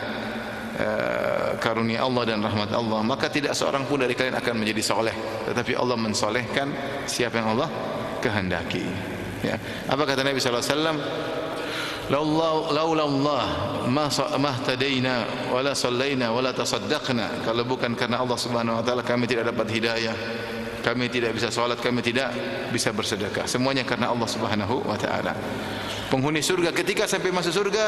karunia Allah dan rahmat Allah, maka tidak seorang pun dari kalian akan menjadi soleh, tetapi Allah mensolehkan siapa yang Allah kehendaki. Ya. Apa kata Nabi sallallahu alaihi wasallam? Laula Allah ma ihtadaina wala sallaina wala tasaddaqna. Kalau bukan karena Allah Subhanahu wa taala kami tidak dapat hidayah, kami tidak bisa salat, kami tidak bisa bersedekah. Semuanya karena Allah Subhanahu wa taala. Penghuni surga ketika sampai masuk surga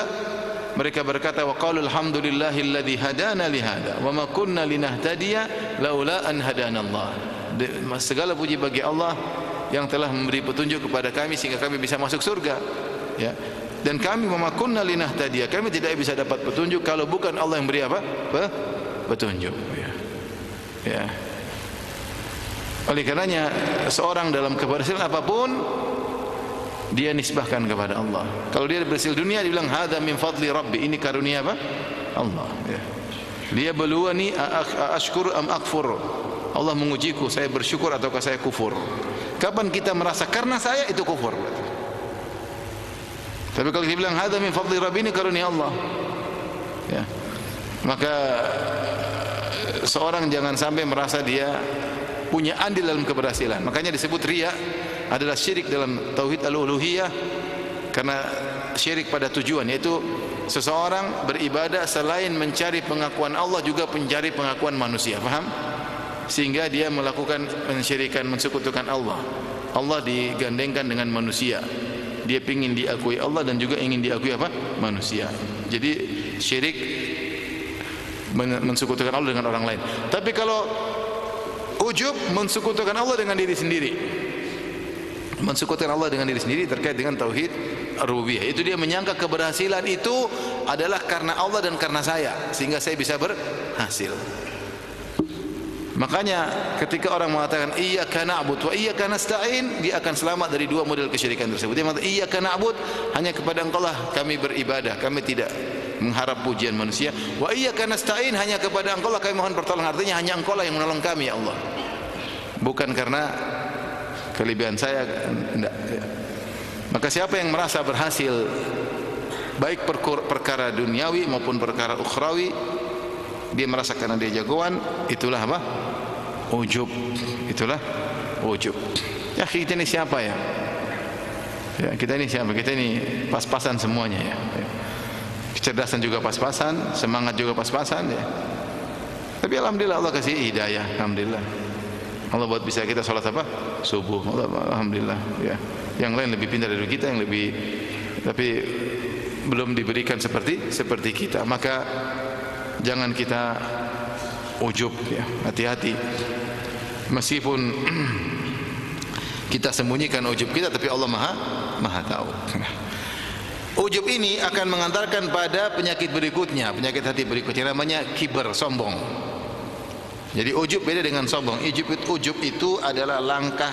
mereka berkata, wa qalu alhamdulillahilladzi hadana li hada wa ma kunna linahtadiya laula an hadanallah. Segala puji bagi Allah yang telah memberi petunjuk kepada kami sehingga kami bisa masuk surga. Ya. Dan kami wa ma kunna linahtadiya, kami tidak bisa dapat petunjuk kalau bukan Allah yang beri apa? Petunjuk. Ya. Ya. Oleh karenanya seorang dalam keberhasilan apapun dia nisbahkan kepada Allah. Kalau dia berhasil dunia, dia bilang hadza min fadli rabbi, ini karunia apa? Allah. Ya. Dia beluani ashkur am akfur. Allah mengujiku, saya bersyukur ataukah saya kufur. Kapan kita merasa karena saya itu kufur? Tapi kalau dia bilang hadza min fadli rabbi, ini karunia Allah. Ya. Maka seorang jangan sampai merasa dia punya andil dalam keberhasilan. Makanya disebut riya adalah syirik dalam tauhid al-uluhiyah, karena syirik pada tujuan, yaitu seseorang beribadah selain mencari pengakuan Allah juga mencari pengakuan manusia, paham? Sehingga dia melakukan mensyirikan, mensekutukan Allah. Allah digandengkan dengan manusia. Dia ingin diakui Allah dan juga ingin diakui apa? Manusia. Jadi syirik mensekutukan Allah dengan orang lain. Tapi kalau ujub mensekutukan Allah dengan diri sendiri. Mensekutukan Allah dengan diri sendiri terkait dengan tauhid rububiyah. Itu dia menyangka keberhasilan itu adalah karena Allah dan karena saya, sehingga saya bisa berhasil. Makanya ketika orang mengatakan iyyaka na'budu wa iyyaka nasta'in, dia akan selamat dari dua model kesyirikan tersebut. Dia mengatakan iyyaka na'budu, hanya kepada Engkau lah kami beribadah, kami tidak mengharap pujian manusia. Wa iyyaka nasta'in, hanya kepada Engkau lah kami mohon pertolongan. Artinya hanya Engkau lah yang menolong kami ya Allah. Bukan karena kelebihan saya, tidak. Maka siapa yang merasa berhasil baik perkara duniawi maupun perkara ukhrawi, dia merasa karena dia jagoan, itulah apa? Ujub. Itulah ujub. Ya, kita ini siapa ya? Ya, kita ini siapa? Kita ini pas-pasan semuanya ya. Kecerdasan juga pas-pasan, semangat juga pas-pasan ya. Tapi alhamdulillah Allah kasih hidayah, alhamdulillah. Allah buat bisa kita salat apa? Subuh. Alhamdulillah ya. Yang lain lebih pintar dari kita, yang lebih, tapi belum diberikan seperti kita. Maka jangan kita ujub ya. Hati-hati. Meskipun kita sembunyikan ujub kita, tapi Allah Maha tahu. Ujub ini akan mengantarkan pada penyakit berikutnya, penyakit hati berikutnya, namanya kibar, sombong. Jadi ujub beda dengan sombong. Ujub itu adalah langkah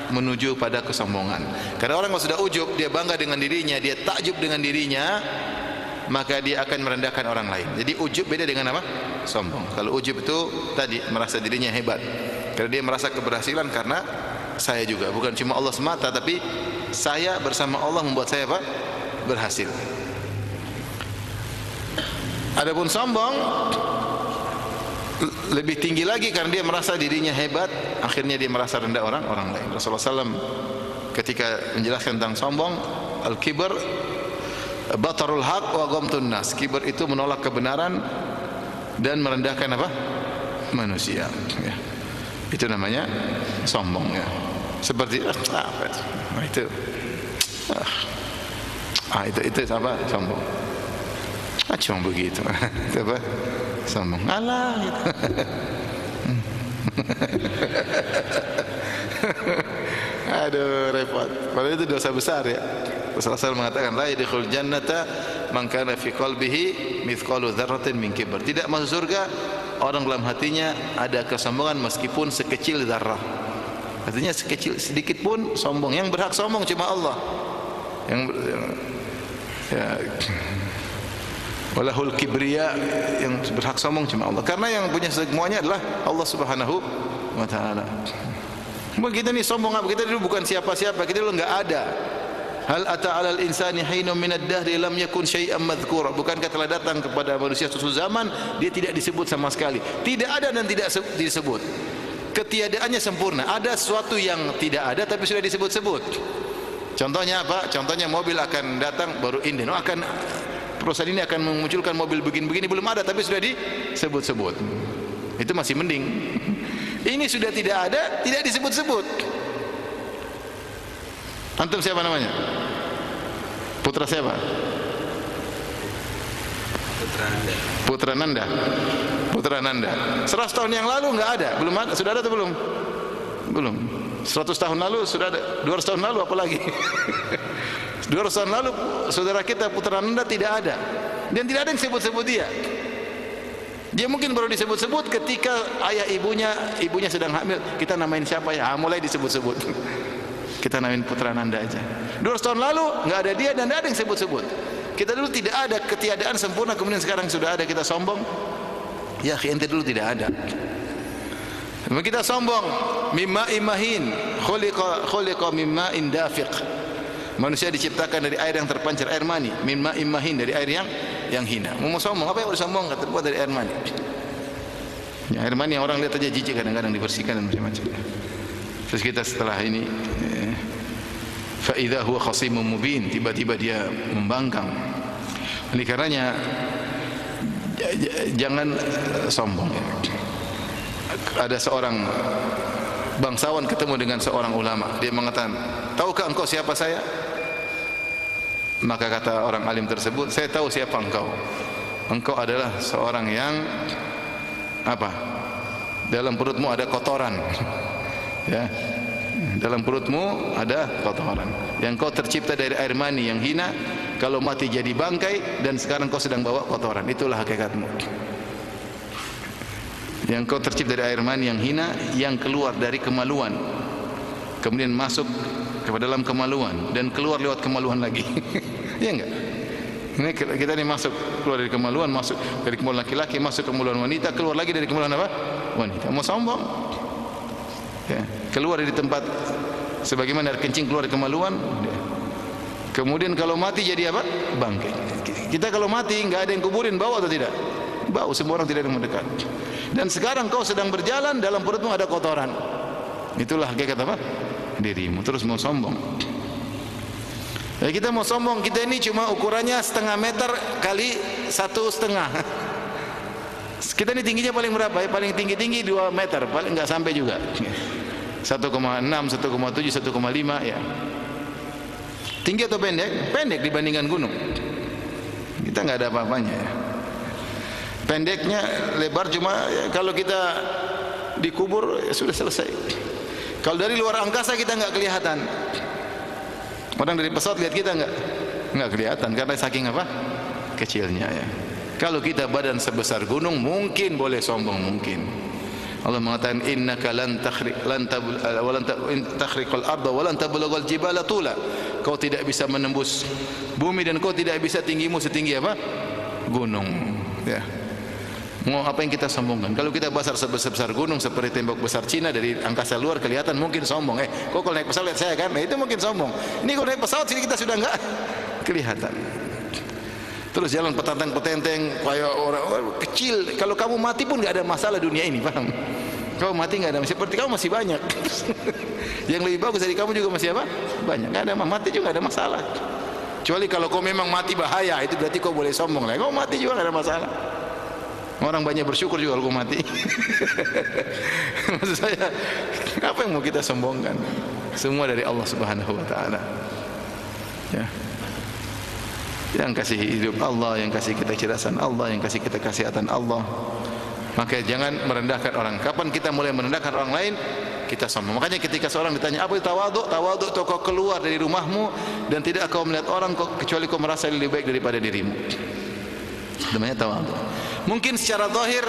menuju pada kesombongan. Karena orang kalau sudah ujub, dia bangga dengan dirinya, dia takjub dengan dirinya, maka dia akan merendahkan orang lain. Jadi ujub beda dengan apa? Sombong. Kalau ujub itu tadi merasa dirinya hebat. Karena dia merasa keberhasilan karena saya juga, bukan cuma Allah semata, tapi saya bersama Allah membuat saya apa? Berhasil. Adapun sombong lebih tinggi lagi karena dia merasa dirinya hebat, akhirnya dia merasa rendah orang lain. Rasulullah SAW ketika menjelaskan tentang sombong, al-kibr batarul haq wa ghamtun nas. Kibr itu menolak kebenaran dan merendahkan apa? Manusia. Ya. Itu namanya sombong. Ya. Seperti itu apa? Sombong. Cuma begitu. Itu apa? Sombong. Alah gitu. Aduh, repot. Padahal itu dosa besar ya. Rasulullah SAW mengatakan la yadkhul jannata man kana fi qalbihi mithqalu dzarratin min kibr. Tidak masuk surga orang dalam hatinya ada kesombongan meskipun sekecil zarrah. Artinya sekecil sedikit pun sombong. Yang berhak sombong cuma Allah. Walahul kibriya, yang berhak sombong cuma Allah. Karena yang punya semuanya adalah Allah Subhanahu wa taala. Kita ni sombong apa? Kita dulu bukan siapa-siapa, kita dulu enggak ada. Hal ata 'alal insani hinun minad dahri lam yakun syai'an madhkura. Bukankah telah datang kepada manusia suatu zaman dia tidak disebut sama sekali. Tidak ada dan tidak disebut. Ketiadaannya sempurna. Ada sesuatu yang tidak ada tapi sudah disebut-sebut. Contohnya apa? Contohnya mobil akan datang baru inden. Perusahaan ini akan memunculkan mobil begini-begini, belum ada tapi sudah disebut-sebut. Itu masih mending. Ini sudah tidak ada, tidak disebut-sebut. Antum siapa namanya? Putra siapa? Putra Nanda. Putra Nanda. 100 tahun yang lalu enggak ada, belum ada. Sudah ada atau belum? Belum. 100 tahun lalu sudah ada. 200 tahun lalu apalagi? 200 tahun lalu saudara kita Putra Nanda tidak ada dan tidak ada yang sebut-sebut dia. Dia mungkin baru disebut-sebut ketika ayah ibunya sedang hamil. Kita namain siapa ya? Mulai disebut-sebut. Kita namain Putra Nanda aja. 200 tahun lalu enggak ada dia dan tidak ada yang sebut-sebut. Kita dulu tidak ada, ketiadaan sempurna, kemudian sekarang sudah ada, kita sombong. Ya, ente dulu tidak ada. Kita sombong. Mimma imahin khuliqa mimma indafiq. Manusia diciptakan dari air yang terpancar, air mani. Min ma'in mahin, dari air yang hina. Mau sombong, apa yang boleh sombong? Terbuat dari air mani. Ya, air mani yang orang lihat aja jijik, kadang-kadang dibersihkan dan macam-macam. Terus kita setelah ini fa idza huwa khasimun mubin, tiba-tiba dia membangkang. Oleh karenanya jangan sombong. Ada seorang bangsawan ketemu dengan seorang ulama. Dia mengatakan, "Tahukah engkau siapa saya?" Maka kata orang alim tersebut, "Saya tahu siapa engkau. Engkau adalah seorang yang apa? Dalam perutmu ada kotoran." Ya. Dalam perutmu ada kotoran. Yang kau tercipta dari air mani yang hina, kalau mati jadi bangkai, dan sekarang kau sedang bawa kotoran. Itulah hakikatmu. Yang kau tercipta dari air mani yang hina, yang keluar dari kemaluan, kemudian masuk ke dalam kemaluan dan keluar lewat kemaluan lagi. Ya enggak? Ini kita ini masuk, keluar dari kemaluan, masuk dari kemaluan laki-laki, masuk ke kemaluan wanita, keluar lagi dari kemaluan apa? Wanita. Mau sombong? Ya, keluar dari tempat sebagaimana air kencing keluar dari kemaluan. Kemudian kalau mati jadi apa? Bangkai. Kita kalau mati enggak ada yang kuburin, bau atau tidak? Bau, semua orang tidak ada yang mendekat. Dan sekarang kau sedang berjalan, dalam perutmu ada kotoran. Itulah hakikat apa? Dirimu. Terus mau sombong. Ya, kita mau sombong, kita ini cuma ukurannya 0,5 meter kali 1,5. Kita ini tingginya paling berapa ya? Paling tinggi 2 meter, paling enggak sampai juga. 1,6, 1,7, 1,5 ya. Tinggi atau pendek? Pendek dibandingkan gunung. Kita enggak ada apa-apanya ya. Pendeknya, lebar cuma ya, kalau kita dikubur ya sudah selesai. Kalau dari luar angkasa kita enggak kelihatan. Orang dari pesawat lihat kita enggak kelihatan karena saking apa? Kecilnya ya. Kalau kita badan sebesar gunung mungkin boleh sombong, mungkin. Allah mengatakan innaka lan takhriqal arda wa lan tablughal jibala tula. Kau tidak bisa menembus bumi dan kau tidak bisa tinggimu setinggi apa? Gunung. Ya. Mau apa yang kita sombongkan? Kalau kita besar sebesar gunung seperti tembok besar Cina dari angkasa luar kelihatan mungkin sombong. Kok kalau naik pesawat lihat saya kan? Nah, itu mungkin sombong. Ini kalau naik pesawat sini kita sudah enggak kelihatan. Terus jalan petantang-petenteng kayak orang kecil. Kalau kamu mati pun enggak ada masalah dunia ini, paham? Kau mati enggak ada masalah. Seperti kamu masih banyak. Yang lebih bagus dari kamu juga masih apa? Banyak. Enggak ada, mati juga enggak ada masalah. Kecuali kalau kau memang mati bahaya, itu berarti kau boleh sombong lah. Kau mati juga enggak ada masalah. Orang banyak bersyukur juga kalau kau mati. Maksud saya, apa yang mau kita sombongkan? Semua dari Allah Subhanahu wa taala. Ya. Yang kasih hidup Allah, yang kasih kita kecerdasan Allah, yang kasih kita kesehatan Allah. Maka jangan merendahkan orang. Kapan kita mulai merendahkan orang lain, kita sombong. Makanya ketika seorang ditanya apa itu tawadhu? Tawadhu itu kau keluar dari rumahmu dan tidak kau melihat orang kecuali kau merasa lebih baik daripada dirimu. Namanya tawadhu. Mungkin secara zahir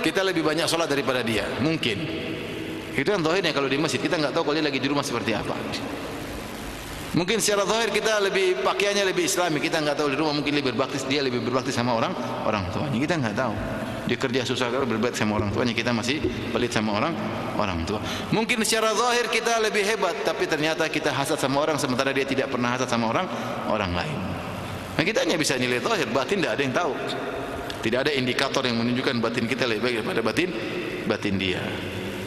kita lebih banyak salat daripada dia, mungkin. Itu kan zahirnya kalau di masjid, kita enggak tahu kalau dia lagi di rumah seperti apa. Mungkin secara zahir kita lebih pakaiannya lebih islami, kita enggak tahu di rumah mungkin lebih berbakti, dia lebih berbakti sama orang tuanya. Kita enggak tahu. Dia kerja susah kalau berbakti sama orang tuanya, kita masih pelit sama orang tua. Mungkin secara zahir kita lebih hebat, tapi ternyata kita hasad sama orang sementara dia tidak pernah hasad sama orang lain. Nah, kita hanya bisa nilai zahir, batin tidak ada yang tahu. Tidak ada indikator yang menunjukkan batin kita lebih baik daripada batin dia.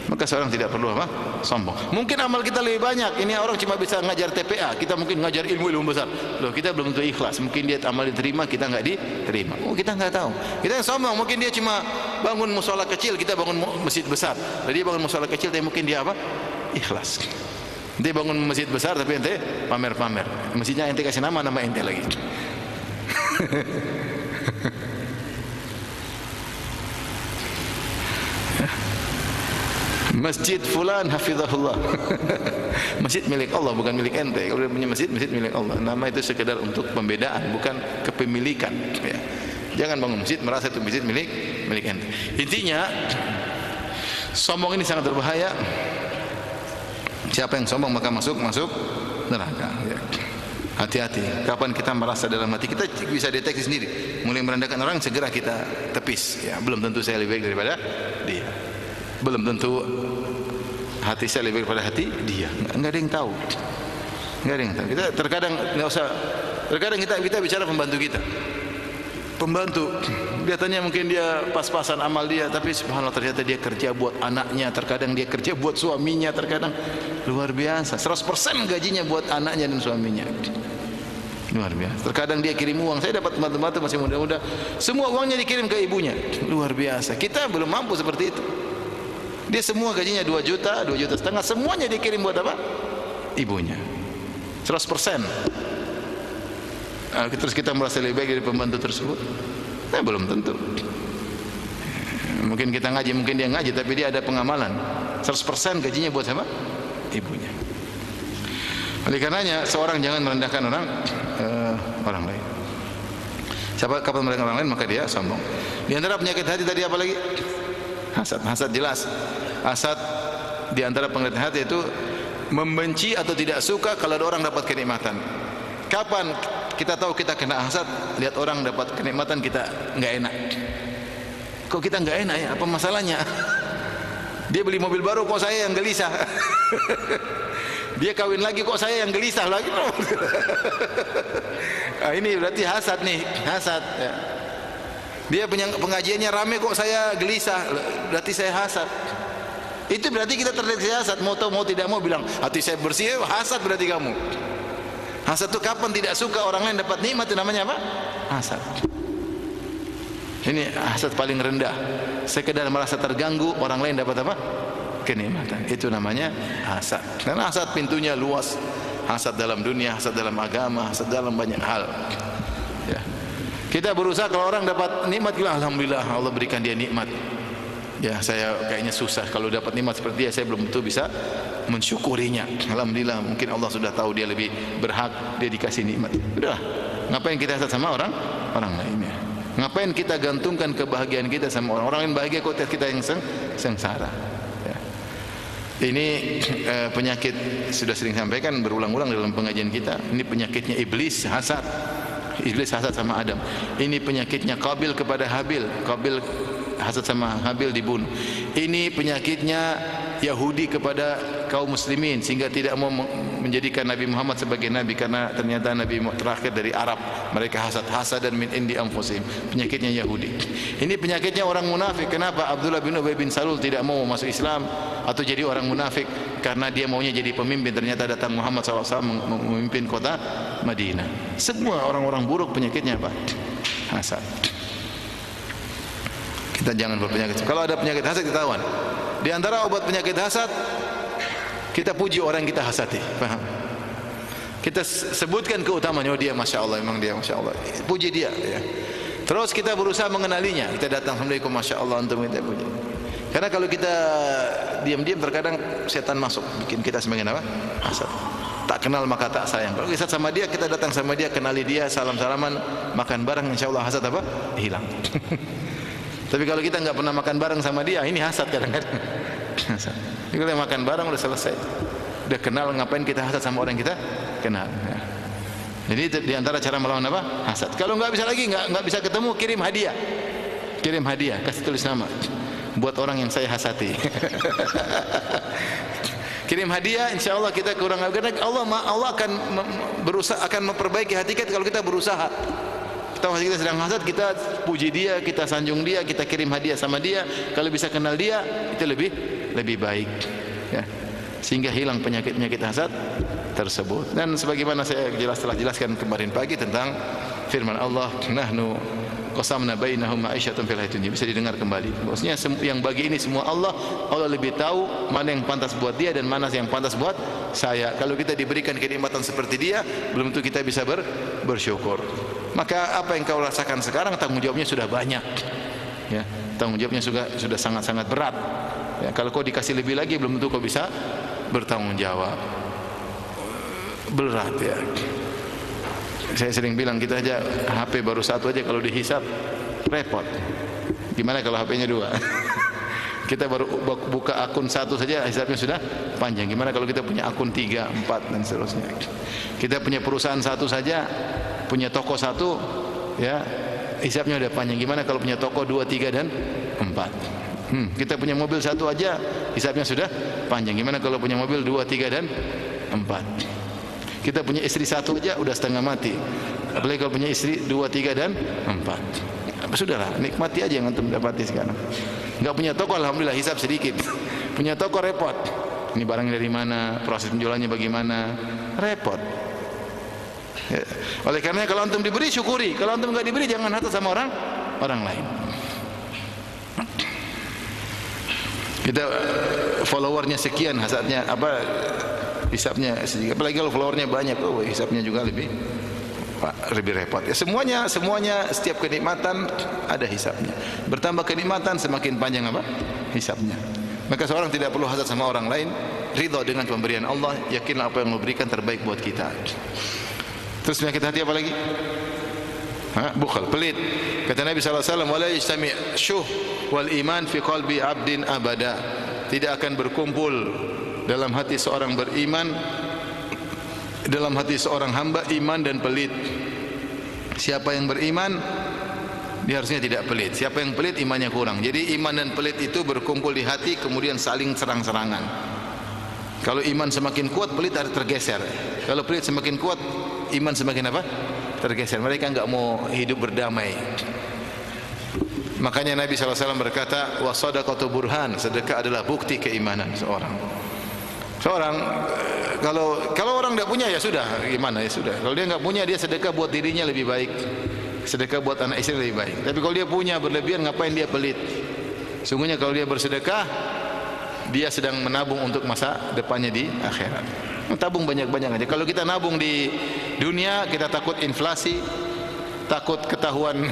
Maka seorang tidak perlu apa? Sombong. Mungkin amal kita lebih banyak. Ini orang cuma bisa ngajar TPA, kita mungkin ngajar ilmu besar. Loh, kita belum tentu ikhlas. Mungkin dia amal diterima, kita enggak diterima. Oh, kita enggak tahu. Kita yang sombong, mungkin dia cuma bangun mushola kecil, kita bangun masjid besar. Dia bangun mushola kecil, tapi mungkin dia apa? Ikhlas. Dia bangun masjid besar tapi ente pamer-pamer. Masjidnya ente kasih nama ente lagi. Masjid fulan hafizahullah. Masjid milik Allah, bukan milik ente. Kalau dia punya masjid milik Allah. Nama itu sekedar untuk pembedaan, bukan kepemilikan, ya. Jangan bangun masjid merasa itu masjid milik ente. Intinya sombong ini sangat berbahaya. Siapa yang sombong maka masuk neraka, ya. Hati-hati. Kapan kita merasa dalam hati kita bisa deteksi sendiri, mulai merendahkan orang, segera kita tepis, ya. Belum tentu saya lebih baik daripada dia. Belum tentu hati saya lebih baik daripada hati dia. Enggak ada yang tahu. Enggak ada yang tahu. Kita terkadang enggak usah. Terkadang kita bicara pembantu kita. Pembantu kelihatannya mungkin dia pas-pasan amal dia, tapi subhanallah ternyata dia kerja buat anaknya, terkadang dia kerja buat suaminya, terkadang luar biasa. 100% gajinya buat anaknya dan suaminya. Luar biasa. Terkadang dia kirim uang. Saya dapat teman-teman masih muda-muda, semua uangnya dikirim ke ibunya. Luar biasa. Kita belum mampu seperti itu. Dia semua gajinya 2 juta, 2 juta setengah, semuanya dikirim buat apa? Ibunya. 100%. Terus kita merasa lebih baik dari pembantu tersebut? Nah, belum tentu. Mungkin kita ngaji, mungkin dia ngaji, tapi dia ada pengamalan. 100% gajinya buat siapa? Ibunya. Oleh karenanya seorang jangan merendahkan orang lain. Siapa kapan merendahkan orang lain maka dia sombong. Di antara penyakit hati tadi apa lagi? Hasad jelas. Hasad di antara penyakit hati itu membenci atau tidak suka kalau ada orang dapat kenikmatan. Kapan kita tahu kita kena hasad? Lihat orang dapat kenikmatan kita enggak enak. Kok kita enggak enak ya? Apa masalahnya? Dia beli mobil baru kok saya yang gelisah. Dia kawin lagi kok saya yang gelisah lagi. Ini berarti hasad nih, hasad ya. Dia pengajiannya rame kok saya gelisah, berarti saya hasad. Itu berarti kita terdeteksi hasad. Mau tahu mau tidak mau bilang hati saya bersih, hasad berarti kamu. Hasad itu kapan tidak suka orang lain dapat nikmat, itu namanya apa? Hasad. Ini hasad paling rendah. Sekedar merasa terganggu orang lain dapat apa? Kenikmatan. Itu namanya hasad. Karena hasad pintunya luas. Hasad dalam dunia, hasad dalam agama, hasad dalam banyak hal. Ya. Kita berusaha kalau orang dapat nikmat, kita alhamdulillah Allah berikan dia nikmat. Ya, saya kayaknya susah kalau dapat nikmat seperti dia, saya belum tentu bisa mensyukurinya. Alhamdulillah, mungkin Allah sudah tahu dia lebih berhak, dia dikasih nikmat. Udahlah, ngapain kita hasad sama orang lainnya? Ngapain kita gantungkan kebahagiaan kita sama orang lain bahagia kok kita yang sengsara? Ini penyakit, sudah sering sampaikan berulang-ulang dalam pengajian kita. Ini penyakitnya iblis, hasad. Iblis hasad sama Adam. Ini penyakitnya Qabil kepada Habil. Qabil hasad sama Habil dibunuh. Ini penyakitnya Yahudi kepada kaum muslimin sehingga tidak mau menjadikan Nabi Muhammad sebagai nabi karena ternyata nabi terakhir dari Arab. Mereka hasad dan min indi anfusihim. Penyakitnya Yahudi. Ini penyakitnya orang munafik. Kenapa Abdullah bin Ubay bin Salul tidak mau masuk Islam atau jadi orang munafik? Karena dia maunya jadi pemimpin, ternyata datang Muhammad SAW memimpin kota Madinah. Semua orang-orang buruk penyakitnya apa? Hasad. Kita jangan berpenyakit. Kalau ada penyakit hasad kita tawan. Di antara obat penyakit hasad, kita puji orang yang kita hasati. Paham? Kita sebutkan keutamaan. Oh dia Masya Allah, memang dia Masya Allah. Puji dia. Ya. Terus kita berusaha mengenalinya. Kita datang, Assalamualaikum Masya Allah, untuk kita puji. Karena kalau kita diam-diam terkadang setan masuk, bikin kita semakin apa? Hasad. Tak kenal maka tak sayang. Kalau kita sama dia, kita datang sama dia, kenali dia, salam-salaman, makan bareng, insya Allah hasad apa? Hilang. Tapi kalau kita nggak pernah makan bareng sama dia, ini hasad kadang-kadang. Hasad. Kalau makan bareng udah selesai. Udah kenal, ngapain kita hasad sama orang yang kita kenal. Ya. Jadi di antara cara melawan apa? Hasad. Kalau nggak bisa lagi, nggak bisa ketemu, kirim hadiah. Kirim hadiah, kasih tulis nama. Buat orang yang saya hasati. Kirim hadiah, insya Allah kita kurang. Karena Allah akan berusaha, akan memperbaiki hati kita kalau kita berusaha. Tahu kita sedang hasad, kita puji dia, kita sanjung dia, kita kirim hadiah sama dia. Kalau bisa kenal dia, itu lebih baik. Ya. Sehingga hilang penyakit hasad tersebut. Dan sebagaimana saya telah jelaskan kemarin pagi tentang firman Allah, nahnu qasamna bainahum ma'isyatan fil hayatid dunya. Bisa didengar kembali. Maksudnya yang bagi ini semua Allah lebih tahu mana yang pantas buat dia dan mana yang pantas buat saya. Kalau kita diberikan kenikmatan seperti dia, belum tentu kita bisa bersyukur. Maka apa yang kau rasakan sekarang tanggung jawabnya sudah banyak. Ya, tanggung jawabnya sudah sangat-sangat berat. Ya, kalau kau dikasih lebih lagi belum tentu kau bisa bertanggung jawab. Berat ya. Saya sering bilang kita aja HP baru satu aja kalau dihisap repot. Gimana kalau HP-nya dua? Kita baru buka akun satu saja hisapnya sudah panjang. Gimana kalau kita punya akun 3, 4 dan seterusnya? Kita punya perusahaan satu saja, punya toko satu, ya hisapnya udah panjang. Gimana kalau punya toko 2, 3 dan 4? Kita punya mobil satu aja, hisapnya sudah panjang. Gimana kalau punya mobil 2, 3 dan 4? Kita punya istri satu aja udah setengah mati. Apalagi kalau punya istri 2, 3 dan 4. Sudahlah, nikmati aja yang antum dapati sekarang. Enggak punya toko, alhamdulillah hisap sedikit. Punya toko repot. Ini barangnya dari mana, proses penjualannya bagaimana, repot. Ya. Oleh karena kalau antum diberi syukuri, kalau antum enggak diberi jangan hasad sama orang lain. Kita followernya sekian, hasadnya apa? Hisapnya sedikit. Apalagi kalau followernya banyak, hisapnya juga lebih repot. Ya, semuanya setiap kenikmatan ada hisapnya. Bertambah kenikmatan semakin panjang apa? Hisapnya. Maka seorang tidak perlu hasad sama orang lain, ridha dengan pemberian Allah, yakinlah apa yang Allah berikan terbaik buat kita. Terus penyakit hati apa lagi? Bukhal, pelit. Kata Nabi SAW, wala yajtami' syuh wal iman fi qalbi 'abdin abada. Tidak akan berkumpul dalam hati seorang beriman, dalam hati seorang hamba iman dan pelit. Siapa yang beriman dia harusnya tidak pelit. Siapa yang pelit imannya kurang. Jadi iman dan pelit itu berkumpul di hati kemudian saling serang-serangan. Kalau iman semakin kuat, pelit harus tergeser. Kalau pelit semakin kuat, iman semakin apa? Tergeser. Mereka enggak mau hidup berdamai. Makanya Nabi SAW berkata, wa sadaqatu burhan, sedekah adalah bukti keimanan seorang. Kalau orang tidak punya ya sudah, gimana ya sudah. Kalau dia nggak punya, dia sedekah buat dirinya lebih baik, sedekah buat anak istri lebih baik. Tapi kalau dia punya berlebihan, ngapain dia pelit? Sungguhnya kalau dia bersedekah, dia sedang menabung untuk masa depannya di akhirat. Tabung banyak-banyak aja. Kalau kita nabung di dunia, kita takut inflasi, takut ketahuan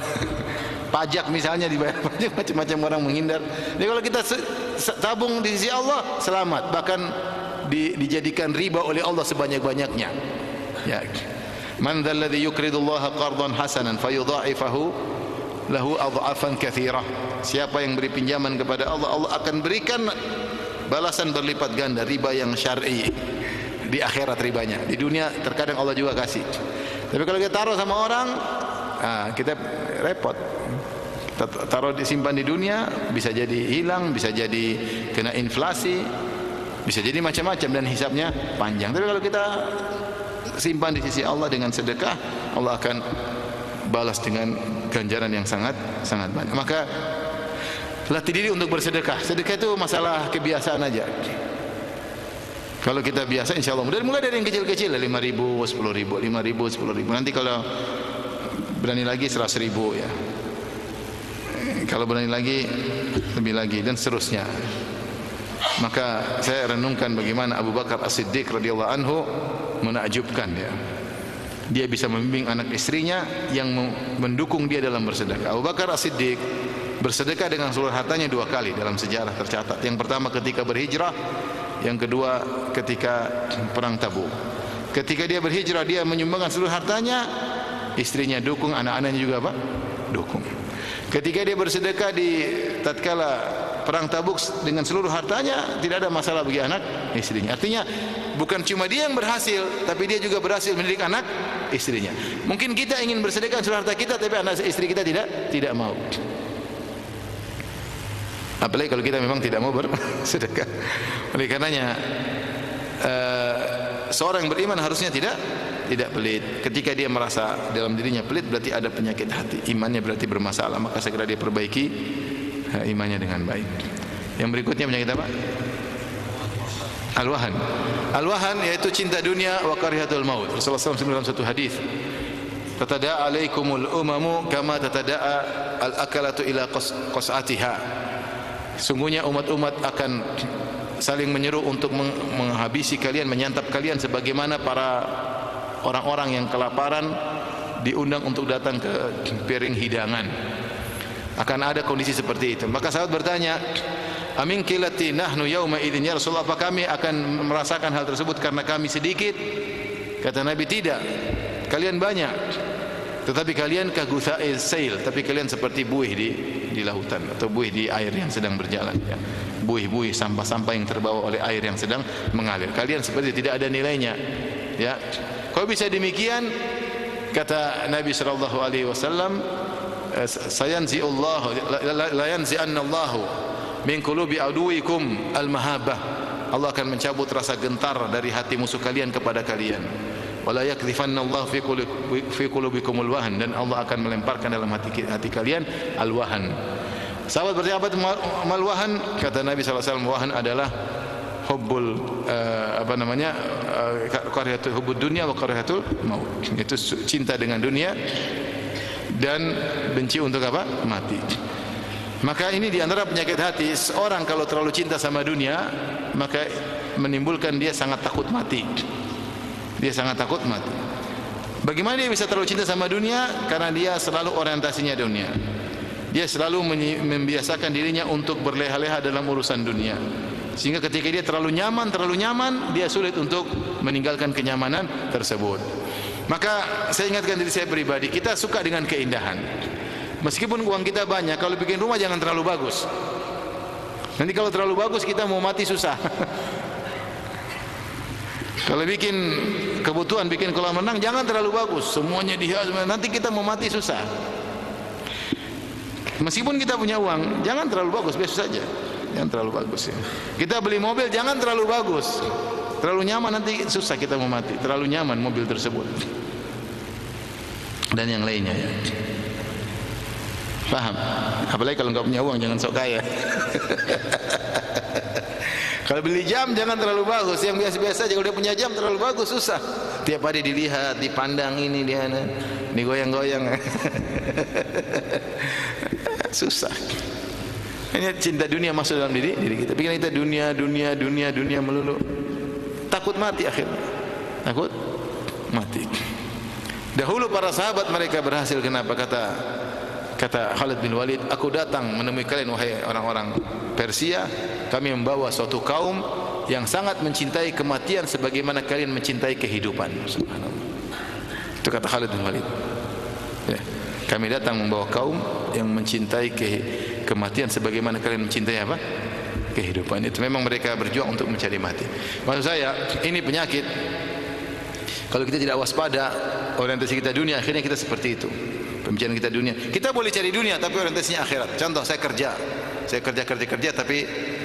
pajak misalnya, dibayar pajak, macam-macam orang menghindar. Jadi kalau kita tabung di sisi Allah, selamat. Bahkan dijadikan riba oleh Allah sebanyak-banyaknya. Ya. Man dzal ladzi yuqridullaha qardan hasanan fayudha'ifahu lahu adha'afan katsirah. Siapa yang beri pinjaman kepada Allah, Allah akan berikan balasan berlipat ganda, riba yang syar'i. Di akhirat ribanya. Di dunia terkadang Allah juga kasih. Tapi kalau kita taruh sama orang, kita repot. Taruh disimpan di dunia, bisa jadi hilang, bisa jadi kena inflasi, bisa jadi macam-macam dan hisabnya panjang. Tapi kalau kita simpan di sisi Allah dengan sedekah, Allah akan balas dengan ganjaran yang sangat banyak. Maka latih diri untuk bersedekah. Sedekah itu masalah kebiasaan aja. Kalau kita biasa, insya Allah mulai dari yang kecil-kecil, 5.000, 10.000, 5.000, 10.000. Nanti kalau berani lagi 100.000 ya. Kalau berani lagi lebih lagi dan seterusnya. Maka saya renungkan bagaimana Abu Bakar As-Siddiq radhiyallahu anhu menakjubkan ya. Dia bisa membimbing anak istrinya yang mendukung dia dalam bersedekah. Abu Bakar As-Siddiq bersedekah dengan seluruh hartanya 2 kali dalam sejarah tercatat. Yang pertama ketika berhijrah, yang kedua ketika perang Tabuk. Ketika dia berhijrah, dia menyumbangkan seluruh hartanya, istrinya dukung, anak-anaknya juga apa? Dukung. Ketika dia bersedekah di tatkala perang Tabuk dengan seluruh hartanya, tidak ada masalah bagi anak istrinya. Artinya bukan cuma dia yang berhasil, tapi dia juga berhasil mendidik anak istrinya. Mungkin kita ingin bersedekah seluruh harta kita, tapi anak istri kita tidak mau. Apalagi kalau kita memang tidak mau bersedekah. Oleh karenanya seorang yang beriman harusnya tidak pelit. Ketika dia merasa dalam dirinya pelit, berarti ada penyakit hati. Imannya berarti bermasalah, maka segera dia perbaiki imannya dengan baik. Yang berikutnya penyakit apa? Al-wahan. Al-wahan yaitu cinta dunia wa karihatul maut. Rasulullah SAW dalam satu hadis, tatada'a alaikumul umamu kama tatada'a al-akalatu ila qas'atiha. Sungguhnya umat-umat akan saling menyeru untuk menghabisi kalian, menyantap kalian sebagaimana para orang-orang yang kelaparan diundang untuk datang ke piring hidangan. Akan ada kondisi seperti itu. Maka sahabat bertanya, amin kilati nahnu yauma idzin ya Rasulullah, apa kami akan merasakan hal tersebut karena kami sedikit? Kata Nabi, tidak. Kalian banyak. Tetapi kalian kagutha'il sail, tapi kalian seperti buih di lautan atau buih di air yang sedang berjalan ya. Buih-buih sampah-sampah yang terbawa oleh air yang sedang mengalir. Kalian seperti tidak ada nilainya ya. Kalau bisa demikian, kata Nabi sallallahu alaihi wasallam, sayanzi Allah la yanzi'anna Allah min qulubi aduwikum al-mahabbah. Allah akan mencabut rasa gentar dari hati musuh kalian kepada kalian. Wala yakdhifanna Allah fi qulubikumul wahan, dan Allah akan melemparkan dalam hati kalian al-wahan. Sahabat bertanya, apa itu mal-wahan? Kata Nabi sallallahu alaihi wasallam, wahan adalah hubbul karihatul hubbud dunya wa karihatul maut. Itu cinta dengan dunia dan benci untuk apa? Mati. Maka ini di antara penyakit hati. Seorang kalau terlalu cinta sama dunia, maka menimbulkan dia sangat takut mati. Dia sangat takut mati. Bagaimana dia bisa terlalu cinta sama dunia? Karena dia selalu orientasinya dunia. Dia selalu membiasakan dirinya untuk berleha-leha dalam urusan dunia. Sehingga ketika dia terlalu nyaman, dia sulit untuk meninggalkan kenyamanan tersebut. Maka saya ingatkan diri saya pribadi, kita suka dengan keindahan. Meskipun uang kita banyak, kalau bikin rumah jangan terlalu bagus. Nanti kalau terlalu bagus kita mau mati susah. Kalau bikin kebutuhan, bikin kolam renang jangan terlalu bagus, semuanya dihias, nanti kita mau mati susah. Meskipun kita punya uang, jangan terlalu bagus, biasa saja. Jangan terlalu bagus ya. Kita beli mobil jangan terlalu bagus. Terlalu nyaman nanti susah kita mau mati. Terlalu nyaman mobil tersebut. Dan yang lainnya ya. Paham? Apalagi kalau enggak punya uang jangan sok kaya. Kalau beli jam jangan terlalu bagus, yang biasa-biasa aja. Kalau dia punya jam terlalu bagus susah. Tiap hari dilihat, dipandang ini dia, digoyang-goyang. Susah. Ini cinta dunia masuk dalam diri kita. Pikiran kita dunia melulu. Takut mati akhirnya. Takut mati. Dahulu para sahabat mereka berhasil. Kenapa? Kata Khalid bin Walid, aku datang menemui kalian wahai orang-orang Persia, kami membawa suatu kaum yang sangat mencintai kematian sebagaimana kalian mencintai kehidupan. Subhanallah. Itu kata Khalid bin Walid. Ya. Kami datang membawa kaum yang mencintai kematian sebagaimana kalian mencintai apa? kehidupan. Itu memang mereka berjuang untuk mencari mati. Maksud saya, ini penyakit. Kalau kita tidak waspada, orientasi kita dunia, akhirnya kita seperti itu. Pembicaraan kita dunia. Kita boleh cari dunia, tapi orientasinya akhirat. Contoh, saya kerja, tapi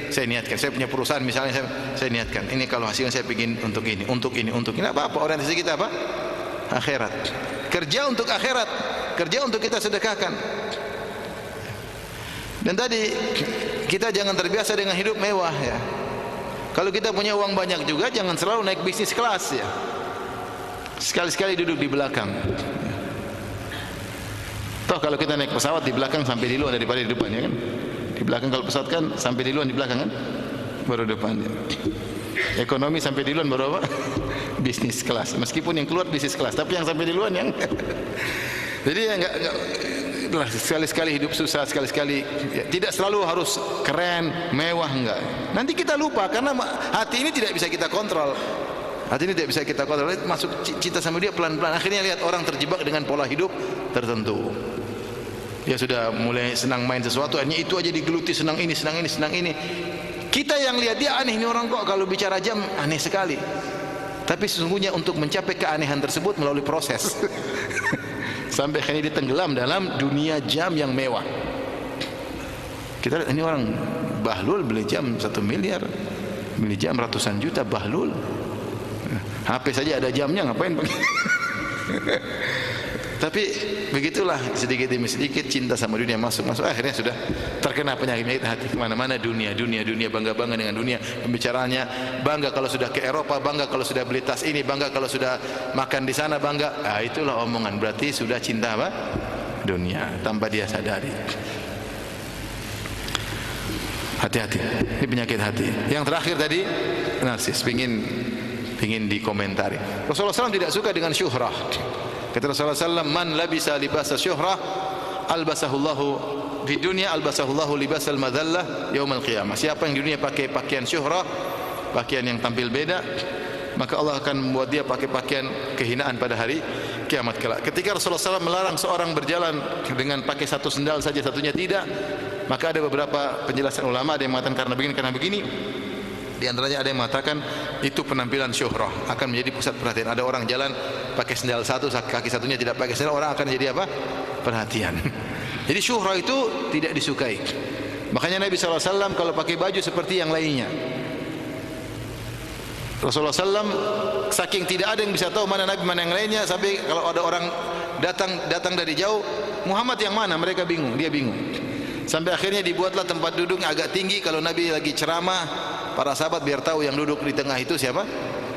saya niatkan. Saya punya perusahaan misalnya, saya niatkan. Ini kalau hasilnya saya ingin untuk ini. Apa? Orientasi kita apa? Akhirat. Kerja untuk akhirat. Kerja untuk kita sedekahkan. Dan tadi kita jangan terbiasa dengan hidup mewah ya. Kalau kita punya uang banyak juga, jangan selalu naik bisnis kelas ya. Sekali-sekali duduk di belakang. Toh kalau kita naik pesawat di belakang sampai di luar daripada di depan ya kan. Di belakang kalau pesawat kan sampai di luar di belakang kan, baru depan ya. Ekonomi sampai di luar baru apa? Bisnis kelas. Meskipun yang keluar bisnis kelas, tapi yang sampai di luar yang jadi ya enggak sekali-sekali hidup susah, sekali-sekali ya, tidak selalu harus keren, mewah, enggak. Nanti kita lupa karena hati ini tidak bisa kita kontrol. Hati ini tidak bisa kita kontrol. Masuk cinta sama dia pelan-pelan. Akhirnya lihat orang terjebak dengan pola hidup tertentu. Dia sudah mulai senang main sesuatu, akhirnya itu aja digeluti, senang ini. Kita yang lihat dia aneh, ini orang kok kalau bicara jam aneh sekali. Tapi sesungguhnya untuk mencapai keanehan tersebut melalui proses. Sampai akhirnya dia tenggelam dalam dunia jam yang mewah. Kita lihat ini orang bahlul beli jam 1 miliar, beli jam ratusan juta, bahlul. HP saja ada jamnya, ngapain pakai? Tapi begitulah, sedikit demi sedikit cinta sama dunia masuk, akhirnya sudah terkena penyakit hati. Kemana-mana dunia, bangga-bangga dengan dunia. Pembicaraannya bangga kalau sudah ke Eropa, bangga kalau sudah beli tas ini, bangga kalau sudah makan di sana, bangga. Itulah omongan, berarti sudah cinta apa? Dunia, tanpa dia sadari. Hati-hati, ini penyakit hati. Yang terakhir tadi, narsis, pingin dikomentari. Rasulullah SAW tidak suka dengan syuhrah. Kata Rasulullah SAW, man labisa libasa syuhrah albasahullahu di dunia, albasahullahu libasal madhallah yaumal qiyamah. Siapa yang di dunia pakai pakaian syuhrah, pakaian yang tampil beda, maka Allah akan membuat dia pakai pakaian kehinaan pada hari kiamat kelak. Ketika Rasulullah SAW melarang seorang berjalan dengan pakai satu sendal saja, satunya tidak, maka ada beberapa penjelasan ulama, ada yang mengatakan karena begini. Di antaranya ada yang mengatakan itu penampilan syuhrah, akan menjadi pusat perhatian. Ada orang jalan pakai sendal satu, kaki satunya tidak pakai sendal, orang akan jadi apa? Perhatian. Jadi syuhrah itu tidak disukai. Makanya Nabi SAW kalau pakai baju seperti yang lainnya. Rasulullah SAW saking tidak ada yang bisa tahu mana Nabi mana yang lainnya, sampai kalau ada orang datang dari jauh, Muhammad yang mana? Mereka bingung, dia bingung. Sampai akhirnya dibuatlah tempat duduknya agak tinggi. Kalau Nabi lagi ceramah, para sahabat biar tahu yang duduk di tengah itu siapa?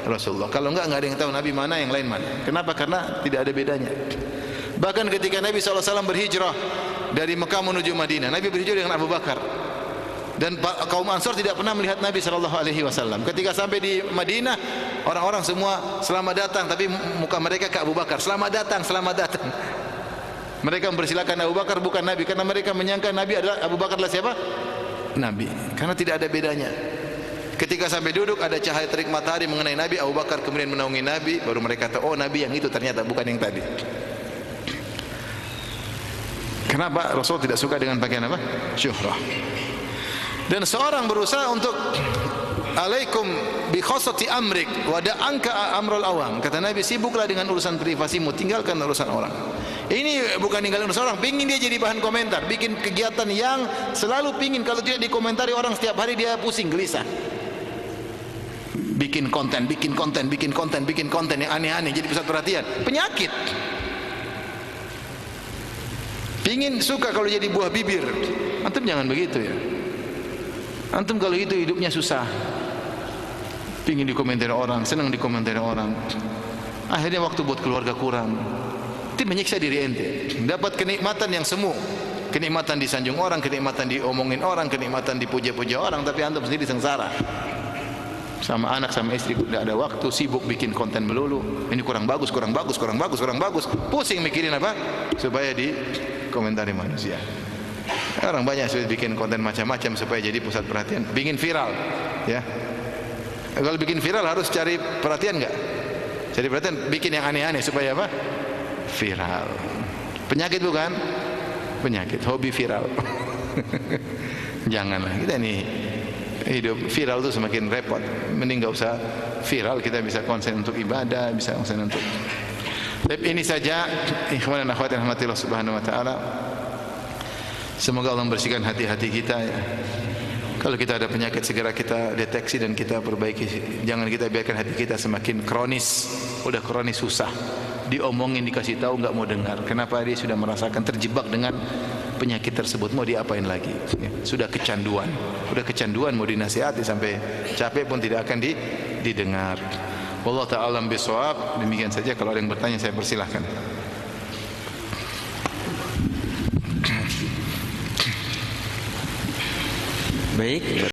Rasulullah. Kalau enggak ada yang tahu Nabi mana, yang lain mana. Kenapa? Karena tidak ada bedanya. Bahkan ketika Nabi SAW berhijrah dari Mekah menuju Madinah, Nabi berhijrah dengan Abu Bakar. Dan kaum Ansor tidak pernah melihat Nabi SAW. Ketika sampai di Madinah, orang-orang semua selamat datang, tapi muka mereka ke Abu Bakar. Selamat datang, selamat datang. Mereka mempersilakan Abu Bakar, bukan Nabi, karena mereka menyangka Nabi adalah, Abu Bakar adalah siapa? Nabi. Karena tidak ada bedanya. Ketika sampai duduk, ada cahaya terik matahari mengenai Nabi, Abu Bakar kemudian menaungi Nabi, baru mereka tahu, oh Nabi yang itu ternyata, bukan yang tadi. Kenapa Rasul tidak suka dengan pakaian apa? Syuhrah. Dan seorang berusaha untuk alaikum bi khassati amrik wa da'anka amrul awam. Kata Nabi, sibuklah dengan urusan privasimu, tinggalkan urusan orang. Ini bukan ninggalin urusan orang, pingin dia jadi bahan komentar, bikin kegiatan yang selalu pingin, kalau tidak dikomentari orang setiap hari dia pusing, gelisah. Bikin konten yang aneh-aneh, jadi pusat perhatian. Penyakit. Pingin suka kalau jadi buah bibir. Antum jangan begitu ya. Antum kalau itu hidupnya susah. Pingin dikomentari orang, senang dikomentari orang. Akhirnya waktu buat keluarga kurang. Itu menyiksa diri ente. Dapat kenikmatan yang semu, kenikmatan disanjung orang, kenikmatan diomongin orang, kenikmatan dipuja-puja orang, tapi antum sendiri sengsara. Sama anak, sama istri tidak ada waktu, sibuk bikin konten melulu. Ini kurang bagus. Pusing mikirin apa? Supaya dikomentari manusia. Orang banyak sudah bikin konten macam-macam supaya jadi pusat perhatian, bikin viral, ya. Kalau bikin viral harus cari perhatian enggak? Cari perhatian, bikin yang aneh-aneh supaya apa? Viral. Penyakit bukan? Penyakit, hobi viral. Janganlah kita ini hidup viral itu semakin repot. Mending nggak usah viral, kita bisa konsen untuk ibadah, bisa konsen untuk. Tapi ini saja ikhwan dan akhwat yang rahmatillah subhanahu wa ta'ala. Semoga Allah membersihkan hati-hati kita ya. Kalau kita ada penyakit segera kita deteksi dan kita perbaiki. Jangan kita biarkan hati kita semakin kronis. Udah kronis susah. Diomongin, dikasih tahu nggak mau dengar. Kenapa? Dia sudah merasakan terjebak dengan penyakit tersebut. Mau diapain lagi? Ya, sudah kecanduan. Udah kecanduan mau dinasihati sampai capek pun tidak akan didengar. Wallahu ta'ala bishawab. Demikian saja. Kalau ada yang bertanya saya persilahkan. Baik.